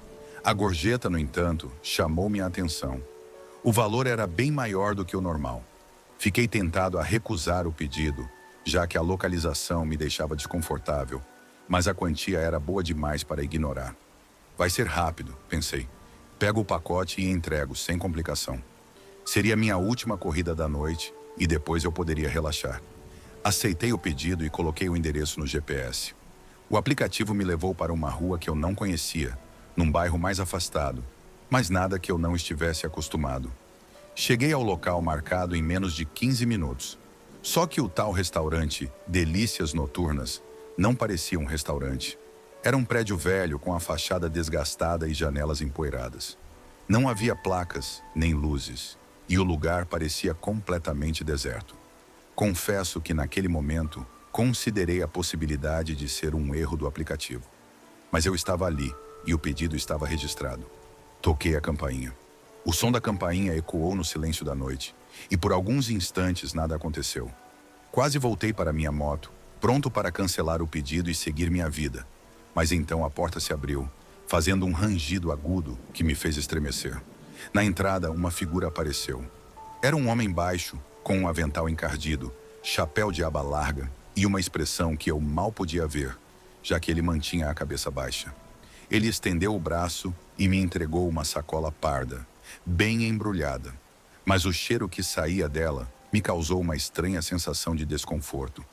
Speaker 1: A gorjeta, no entanto, chamou minha atenção. O valor era bem maior do que o normal. Fiquei tentado a recusar o pedido, já que a localização me deixava desconfortável, mas a quantia era boa demais para ignorar. Vai ser rápido, pensei. Pego o pacote e entrego, sem complicação. Seria minha última corrida da noite e depois eu poderia relaxar. Aceitei o pedido e coloquei o endereço no GPS. O aplicativo me levou para uma rua que eu não conhecia, num bairro mais afastado, mas nada que eu não estivesse acostumado. Cheguei ao local marcado em menos de 15 minutos. Só que o tal restaurante Delícias Noturnas não parecia um restaurante. Era um prédio velho com a fachada desgastada e janelas empoeiradas. Não havia placas nem luzes, e o lugar parecia completamente deserto. Confesso que naquele momento considerei a possibilidade de ser um erro do aplicativo. Mas eu estava ali e o pedido estava registrado. Toquei a campainha. O som da campainha ecoou no silêncio da noite, e por alguns instantes nada aconteceu. Quase voltei para minha moto, pronto para cancelar o pedido e seguir minha vida. Mas então a porta se abriu, fazendo um rangido agudo que me fez estremecer. Na entrada, uma figura apareceu. Era um homem baixo, com um avental encardido, chapéu de aba larga e uma expressão que eu mal podia ver, já que ele mantinha a cabeça baixa. Ele estendeu o braço e me entregou uma sacola parda, bem embrulhada. Mas o cheiro que saía dela me causou uma estranha sensação de desconforto.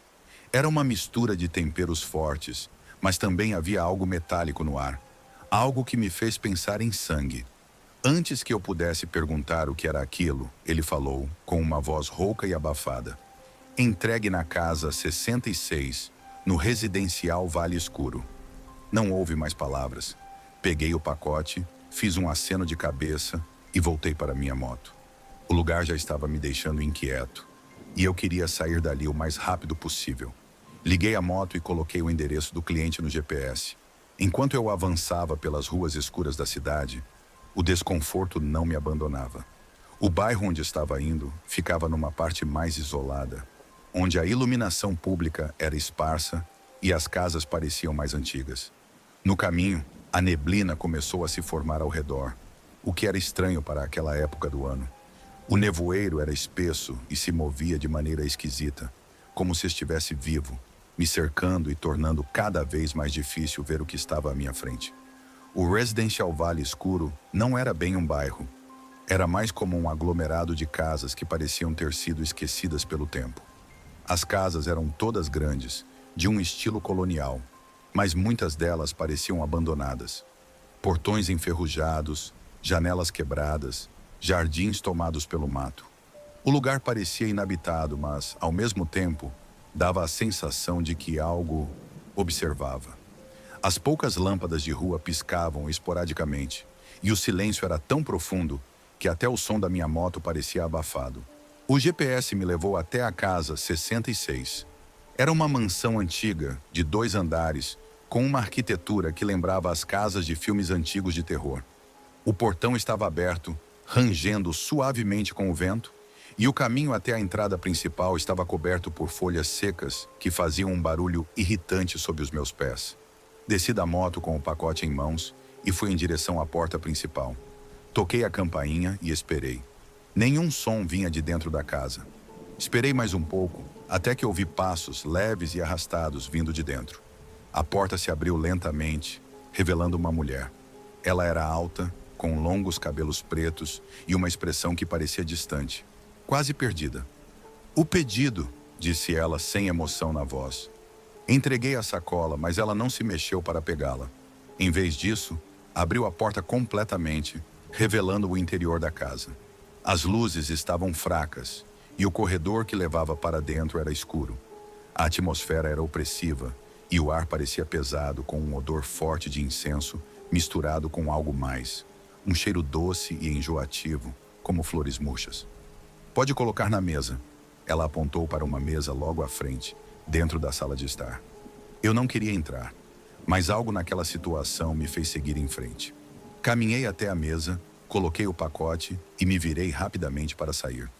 Speaker 1: Era uma mistura de temperos fortes, mas também havia algo metálico no ar. Algo que me fez pensar em sangue. Antes que eu pudesse perguntar o que era aquilo, ele falou, com uma voz rouca e abafada. Entregue na casa 66, no Residencial Vale Escuro. Não houve mais palavras. Peguei o pacote, fiz um aceno de cabeça e voltei para minha moto. O lugar já estava me deixando inquieto, e eu queria sair dali o mais rápido possível. Liguei a moto e coloquei o endereço do cliente no GPS. Enquanto eu avançava pelas ruas escuras da cidade, o desconforto não me abandonava. O bairro onde estava indo ficava numa parte mais isolada, onde a iluminação pública era esparsa e as casas pareciam mais antigas. No caminho, a neblina começou a se formar ao redor, o que era estranho para aquela época do ano. O nevoeiro era espesso e se movia de maneira esquisita, como se estivesse vivo, me cercando e tornando cada vez mais difícil ver o que estava à minha frente. O Residential Valley escuro não era bem um bairro. Era mais como um aglomerado de casas que pareciam ter sido esquecidas pelo tempo. As casas eram todas grandes, de um estilo colonial, mas muitas delas pareciam abandonadas. Portões enferrujados, janelas quebradas, jardins tomados pelo mato. O lugar parecia inabitado, mas, ao mesmo tempo, dava a sensação de que algo observava. As poucas lâmpadas de rua piscavam esporadicamente, e o silêncio era tão profundo que até o som da minha moto parecia abafado. O GPS me levou até a casa 66. Era uma mansão antiga, de 2 andares, com uma arquitetura que lembrava as casas de filmes antigos de terror. O portão estava aberto, rangendo suavemente com o vento, e o caminho até a entrada principal estava coberto por folhas secas que faziam um barulho irritante sob os meus pés. Desci da moto com o pacote em mãos e fui em direção à porta principal. Toquei a campainha e esperei. Nenhum som vinha de dentro da casa. Esperei mais um pouco, até que ouvi passos leves e arrastados vindo de dentro. A porta se abriu lentamente, revelando uma mulher. Ela era alta, com longos cabelos pretos e uma expressão que parecia distante, quase perdida. "O pedido", disse ela sem emoção na voz. Entreguei a sacola, mas ela não se mexeu para pegá-la. Em vez disso, abriu a porta completamente, revelando o interior da casa. As luzes estavam fracas e o corredor que levava para dentro era escuro. A atmosfera era opressiva e o ar parecia pesado, com um odor forte de incenso misturado com algo mais. Um cheiro doce e enjoativo, como flores murchas. "Pode colocar na mesa." Ela apontou para uma mesa logo à frente, dentro da sala de estar. Eu não queria entrar, mas algo naquela situação me fez seguir em frente. Caminhei até a mesa, coloquei o pacote e me virei rapidamente para sair.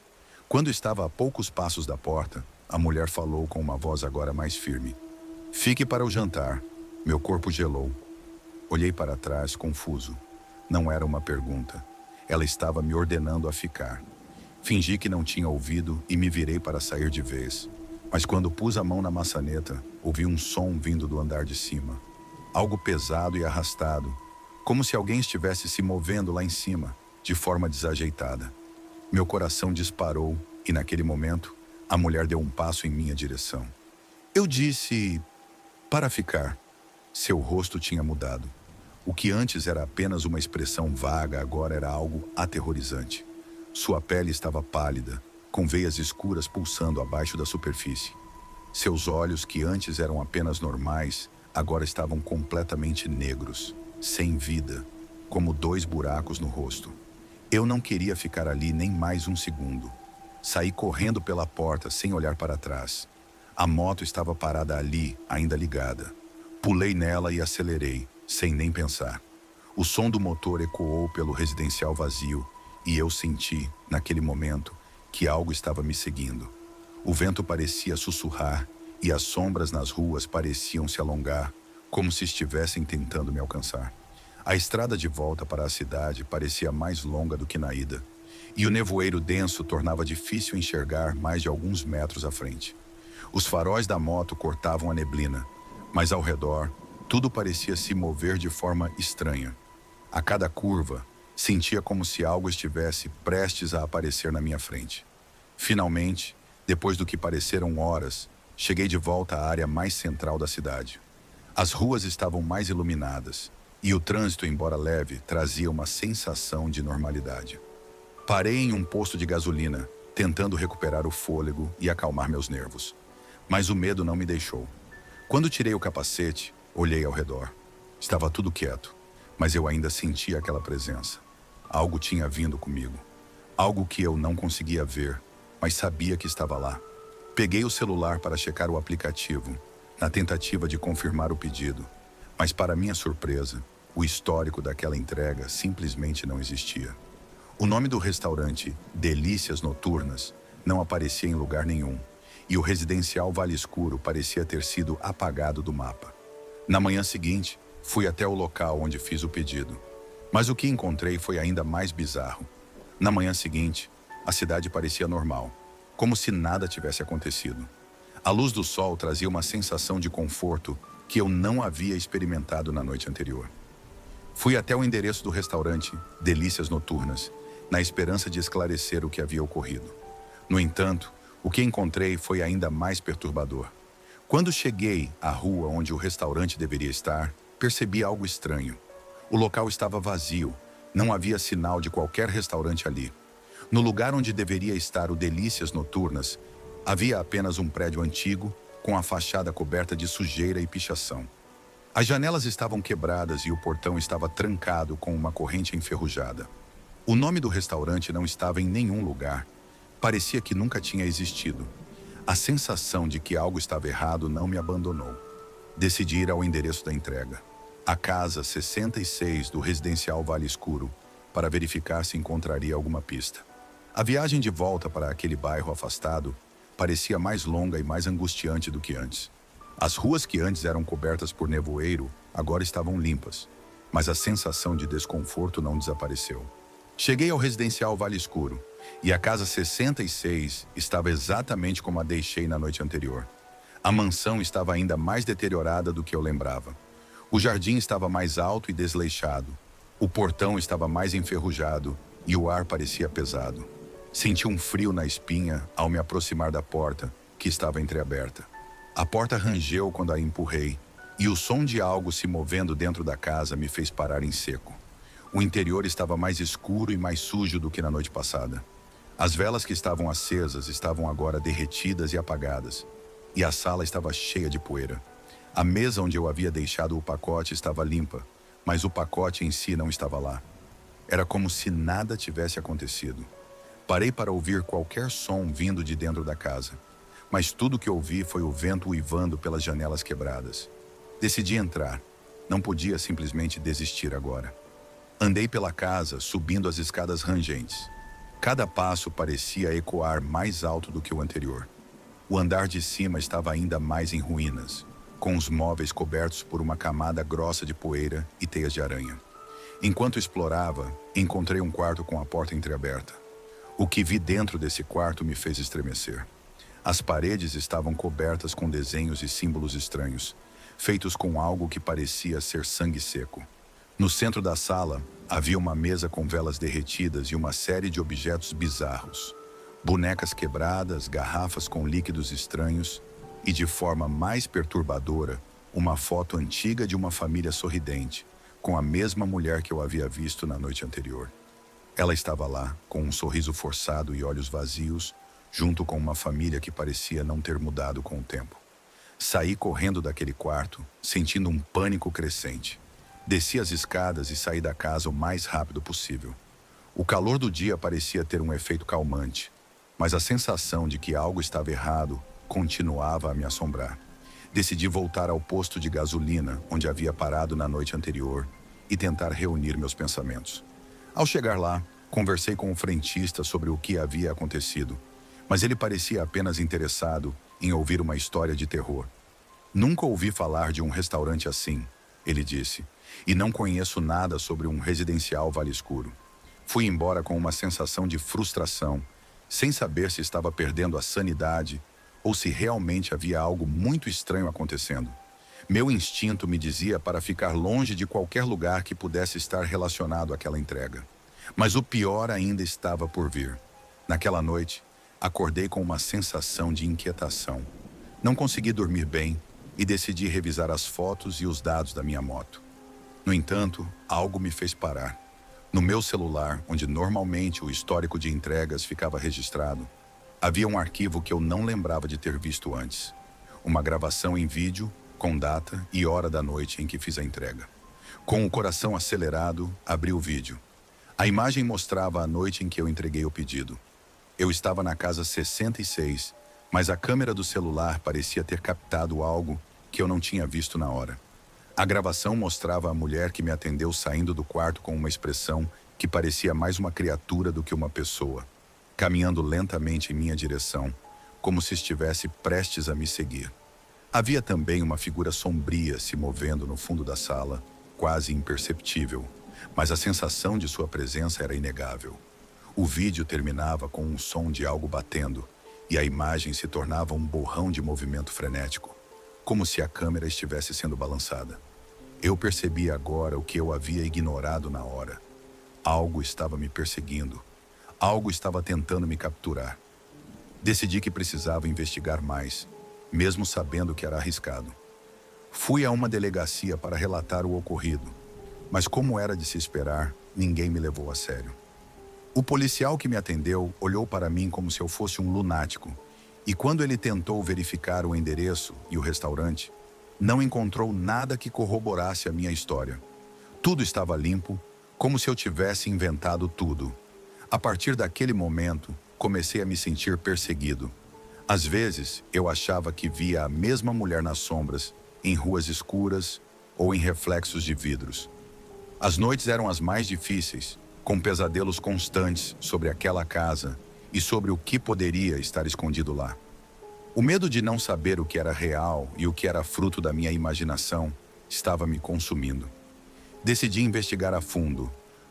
Speaker 1: Quando estava a poucos passos da porta, a mulher falou com uma voz agora mais firme. "Fique para o jantar." Meu corpo gelou. Olhei para trás, confuso. Não era uma pergunta. Ela estava me ordenando a ficar. Fingi que não tinha ouvido e me virei para sair de vez. Mas quando pus a mão na maçaneta, ouvi um som vindo do andar de cima. Algo pesado e arrastado, como se alguém estivesse se movendo lá em cima, de forma desajeitada. Meu coração disparou e, naquele momento, a mulher deu um passo em minha direção. Eu disse: "Para ficar." Seu rosto tinha mudado. O que antes era apenas uma expressão vaga, agora era algo aterrorizante. Sua pele estava pálida, com veias escuras pulsando abaixo da superfície. Seus olhos, que antes eram apenas normais, agora estavam completamente negros, sem vida, como 2 buracos no rosto. Eu não queria ficar ali nem mais um segundo. Saí correndo pela porta sem olhar para trás. A moto estava parada ali, ainda ligada. Pulei nela e acelerei, sem nem pensar. O som do motor ecoou pelo residencial vazio e eu senti, naquele momento, que algo estava me seguindo. O vento parecia sussurrar e as sombras nas ruas pareciam se alongar, como se estivessem tentando me alcançar. A estrada de volta para a cidade parecia mais longa do que na ida, e o nevoeiro denso tornava difícil enxergar mais de alguns metros à frente. Os faróis da moto cortavam a neblina, mas ao redor, tudo parecia se mover de forma estranha. A cada curva, sentia como se algo estivesse prestes a aparecer na minha frente. Finalmente, depois do que pareceram horas, cheguei de volta à área mais central da cidade. As ruas estavam mais iluminadas, e o trânsito, embora leve, trazia uma sensação de normalidade. Parei em um posto de gasolina, tentando recuperar o fôlego e acalmar meus nervos. Mas o medo não me deixou. Quando tirei o capacete, olhei ao redor. Estava tudo quieto, mas eu ainda sentia aquela presença. Algo tinha vindo comigo. Algo que eu não conseguia ver, mas sabia que estava lá. Peguei o celular para checar o aplicativo na tentativa de confirmar o pedido, mas para minha surpresa, o histórico daquela entrega simplesmente não existia. O nome do restaurante, Delícias Noturnas, não aparecia em lugar nenhum, e o residencial Vale Escuro parecia ter sido apagado do mapa. Na manhã seguinte, fui até o local onde fiz o pedido, mas o que encontrei foi ainda mais bizarro. Na manhã seguinte, a cidade parecia normal, como se nada tivesse acontecido. A luz do sol trazia uma sensação de conforto que eu não havia experimentado na noite anterior. Fui até o endereço do restaurante Delícias Noturnas, na esperança de esclarecer o que havia ocorrido. No entanto, o que encontrei foi ainda mais perturbador. Quando cheguei à rua onde o restaurante deveria estar, percebi algo estranho. O local estava vazio, não havia sinal de qualquer restaurante ali. No lugar onde deveria estar o Delícias Noturnas, havia apenas um prédio antigo, com a fachada coberta de sujeira e pichação. As janelas estavam quebradas e o portão estava trancado com uma corrente enferrujada. O nome do restaurante não estava em nenhum lugar. Parecia que nunca tinha existido. A sensação de que algo estava errado não me abandonou. Decidi ir ao endereço da entrega, a casa 66 do residencial Vale Escuro, para verificar se encontraria alguma pista. A viagem de volta para aquele bairro afastado parecia mais longa e mais angustiante do que antes. As ruas que antes eram cobertas por nevoeiro agora estavam limpas, mas a sensação de desconforto não desapareceu. Cheguei ao residencial Vale Escuro e a casa 66 estava exatamente como a deixei na noite anterior. A mansão estava ainda mais deteriorada do que eu lembrava. O jardim estava mais alto e desleixado. O portão estava mais enferrujado e o ar parecia pesado. Senti um frio na espinha ao me aproximar da porta, que estava entreaberta. A porta rangeu quando a empurrei, e o som de algo se movendo dentro da casa me fez parar em seco. O interior estava mais escuro e mais sujo do que na noite passada. As velas que estavam acesas estavam agora derretidas e apagadas, e a sala estava cheia de poeira. A mesa onde eu havia deixado o pacote estava limpa, mas o pacote em si não estava lá. Era como se nada tivesse acontecido. Parei para ouvir qualquer som vindo de dentro da casa, mas tudo que ouvi foi o vento uivando pelas janelas quebradas. Decidi entrar. Não podia simplesmente desistir agora. Andei pela casa, subindo as escadas rangentes. Cada passo parecia ecoar mais alto do que o anterior. O andar de cima estava ainda mais em ruínas, com os móveis cobertos por uma camada grossa de poeira e teias de aranha. Enquanto explorava, encontrei um quarto com a porta entreaberta. O que vi dentro desse quarto me fez estremecer. As paredes estavam cobertas com desenhos e símbolos estranhos, feitos com algo que parecia ser sangue seco. No centro da sala, havia uma mesa com velas derretidas e uma série de objetos bizarros. Bonecas quebradas, garrafas com líquidos estranhos e, de forma mais perturbadora, uma foto antiga de uma família sorridente, com a mesma mulher que eu havia visto na noite anterior. Ela estava lá, com um sorriso forçado e olhos vazios, junto com uma família que parecia não ter mudado com o tempo. Saí correndo daquele quarto, sentindo um pânico crescente. Desci as escadas e saí da casa o mais rápido possível. O calor do dia parecia ter um efeito calmante, mas a sensação de que algo estava errado continuava a me assombrar. Decidi voltar ao posto de gasolina, onde havia parado na noite anterior, e tentar reunir meus pensamentos. Ao chegar lá, conversei com o frentista sobre o que havia acontecido, mas ele parecia apenas interessado em ouvir uma história de terror. Nunca ouvi falar de um restaurante assim, ele disse, e não conheço nada sobre um residencial Vale Escuro. Fui embora com uma sensação de frustração, sem saber se estava perdendo a sanidade ou se realmente havia algo muito estranho acontecendo. Meu instinto me dizia para ficar longe de qualquer lugar que pudesse estar relacionado àquela entrega. Mas o pior ainda estava por vir. Naquela noite, acordei com uma sensação de inquietação. Não consegui dormir bem e decidi revisar as fotos e os dados da minha moto. No entanto, algo me fez parar. No meu celular, onde normalmente o histórico de entregas ficava registrado, havia um arquivo que eu não lembrava de ter visto antes. Uma gravação em vídeo com data e hora da noite em que fiz a entrega. Com o coração acelerado, abri o vídeo. A imagem mostrava a noite em que eu entreguei o pedido. Eu estava na casa 66, mas a câmera do celular parecia ter captado algo que eu não tinha visto na hora. A gravação mostrava a mulher que me atendeu saindo do quarto com uma expressão que parecia mais uma criatura do que uma pessoa, caminhando lentamente em minha direção, como se estivesse prestes a me seguir. Havia também uma figura sombria se movendo no fundo da sala, quase imperceptível, mas a sensação de sua presença era inegável. O vídeo terminava com um som de algo batendo, e a imagem se tornava um borrão de movimento frenético, como se a câmera estivesse sendo balançada. Eu percebi agora o que eu havia ignorado na hora. Algo estava me perseguindo. Algo estava tentando me capturar. Decidi que precisava investigar mais, mesmo sabendo que era arriscado. Fui a uma delegacia para relatar o ocorrido, mas como era de se esperar, ninguém me levou a sério. O policial que me atendeu olhou para mim como se eu fosse um lunático, e quando ele tentou verificar o endereço e o restaurante, não encontrou nada que corroborasse a minha história. Tudo estava limpo, como se eu tivesse inventado tudo. A partir daquele momento, comecei a me sentir perseguido. Às vezes, eu achava que via a mesma mulher nas sombras, em ruas escuras ou em reflexos de vidros. As noites eram as mais difíceis, com pesadelos constantes sobre aquela casa e sobre o que poderia estar escondido lá. O medo de não saber o que era real e o que era fruto da minha imaginação estava me consumindo. Decidi investigar a fundo.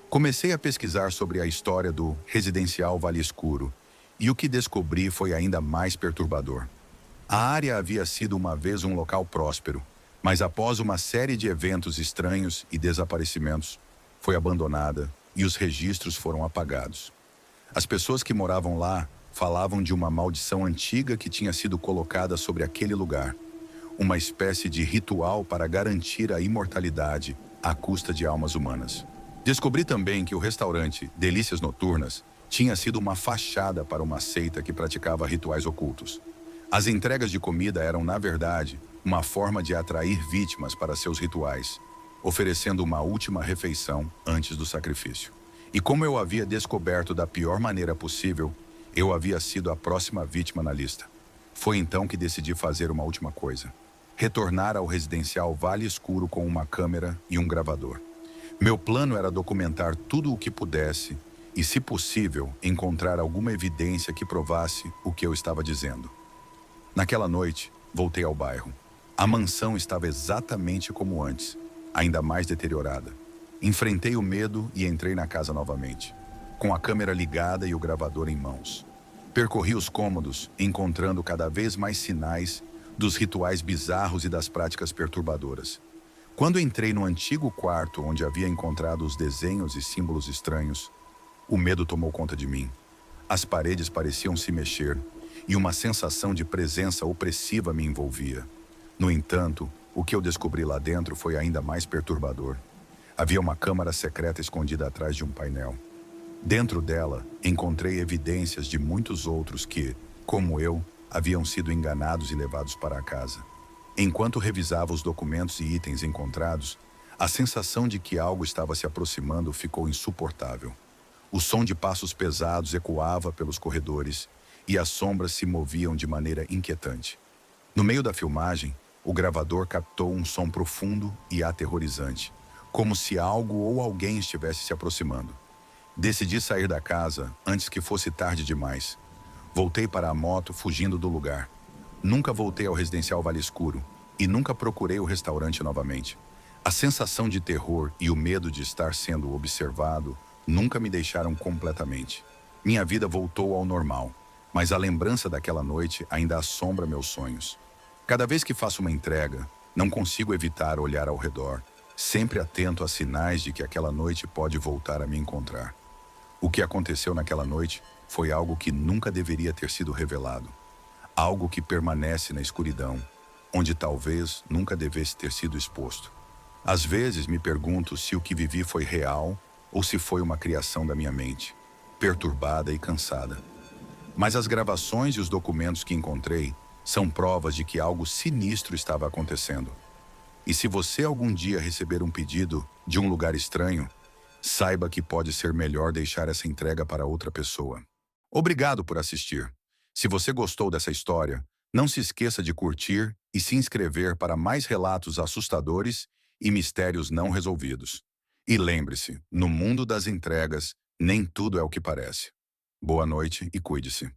Speaker 1: Comecei a pesquisar sobre a história do residencial Vale Escuro, e o que descobri foi ainda mais perturbador. A área havia sido uma vez um local próspero, mas após uma série de eventos estranhos e desaparecimentos, foi abandonada e os registros foram apagados. As pessoas que moravam lá falavam de uma maldição antiga que tinha sido colocada sobre aquele lugar, uma espécie de ritual para garantir a imortalidade à custa de almas humanas. Descobri também que o restaurante Delícias Noturnas tinha sido uma fachada para uma seita que praticava rituais ocultos. As entregas de comida eram, na verdade, uma forma de atrair vítimas para seus rituais, oferecendo uma última refeição antes do sacrifício. E como eu havia descoberto da pior maneira possível, eu havia sido a próxima vítima na lista. Foi então que decidi fazer uma última coisa: retornar ao residencial Vale Escuro com uma câmera e um gravador. Meu plano era documentar tudo o que pudesse e, se possível, encontrar alguma evidência que provasse o que eu estava dizendo. Naquela noite, voltei ao bairro. A mansão estava exatamente como antes, ainda mais deteriorada. Enfrentei o medo e entrei na casa novamente, com a câmera ligada e o gravador em mãos. Percorri os cômodos, encontrando cada vez mais sinais dos rituais bizarros e das práticas perturbadoras. Quando entrei no antigo quarto onde havia encontrado os desenhos e símbolos estranhos, o medo tomou conta de mim. As paredes pareciam se mexer e uma sensação de presença opressiva me envolvia. No entanto, o que eu descobri lá dentro foi ainda mais perturbador. Havia uma câmara secreta escondida atrás de um painel. Dentro dela, encontrei evidências de muitos outros que, como eu, haviam sido enganados e levados para a casa. Enquanto revisava os documentos e itens encontrados, a sensação de que algo estava se aproximando ficou insuportável. O som de passos pesados ecoava pelos corredores e as sombras se moviam de maneira inquietante. No meio da filmagem, o gravador captou um som profundo e aterrorizante, como se algo ou alguém estivesse se aproximando. Decidi sair da casa antes que fosse tarde demais. Voltei para a moto, fugindo do lugar. Nunca voltei ao residencial Vale Escuro e nunca procurei o restaurante novamente. A sensação de terror e o medo de estar sendo observado nunca me deixaram completamente. Minha vida voltou ao normal, mas a lembrança daquela noite ainda assombra meus sonhos. Cada vez que faço uma entrega, não consigo evitar olhar ao redor, sempre atento a sinais de que aquela noite pode voltar a me encontrar. O que aconteceu naquela noite foi algo que nunca deveria ter sido revelado. Algo que permanece na escuridão, onde talvez nunca devesse ter sido exposto. Às vezes me pergunto se o que vivi foi real ou se foi uma criação da minha mente, perturbada e cansada. Mas as gravações e os documentos que encontrei são provas de que algo sinistro estava acontecendo. E se você algum dia receber um pedido de um lugar estranho, saiba que pode ser melhor deixar essa entrega para outra pessoa. Obrigado por assistir. Se você gostou dessa história, não se esqueça de curtir e se inscrever para mais relatos assustadores e mistérios não resolvidos. E lembre-se, no mundo das entregas, nem tudo é o que parece. Boa noite e cuide-se.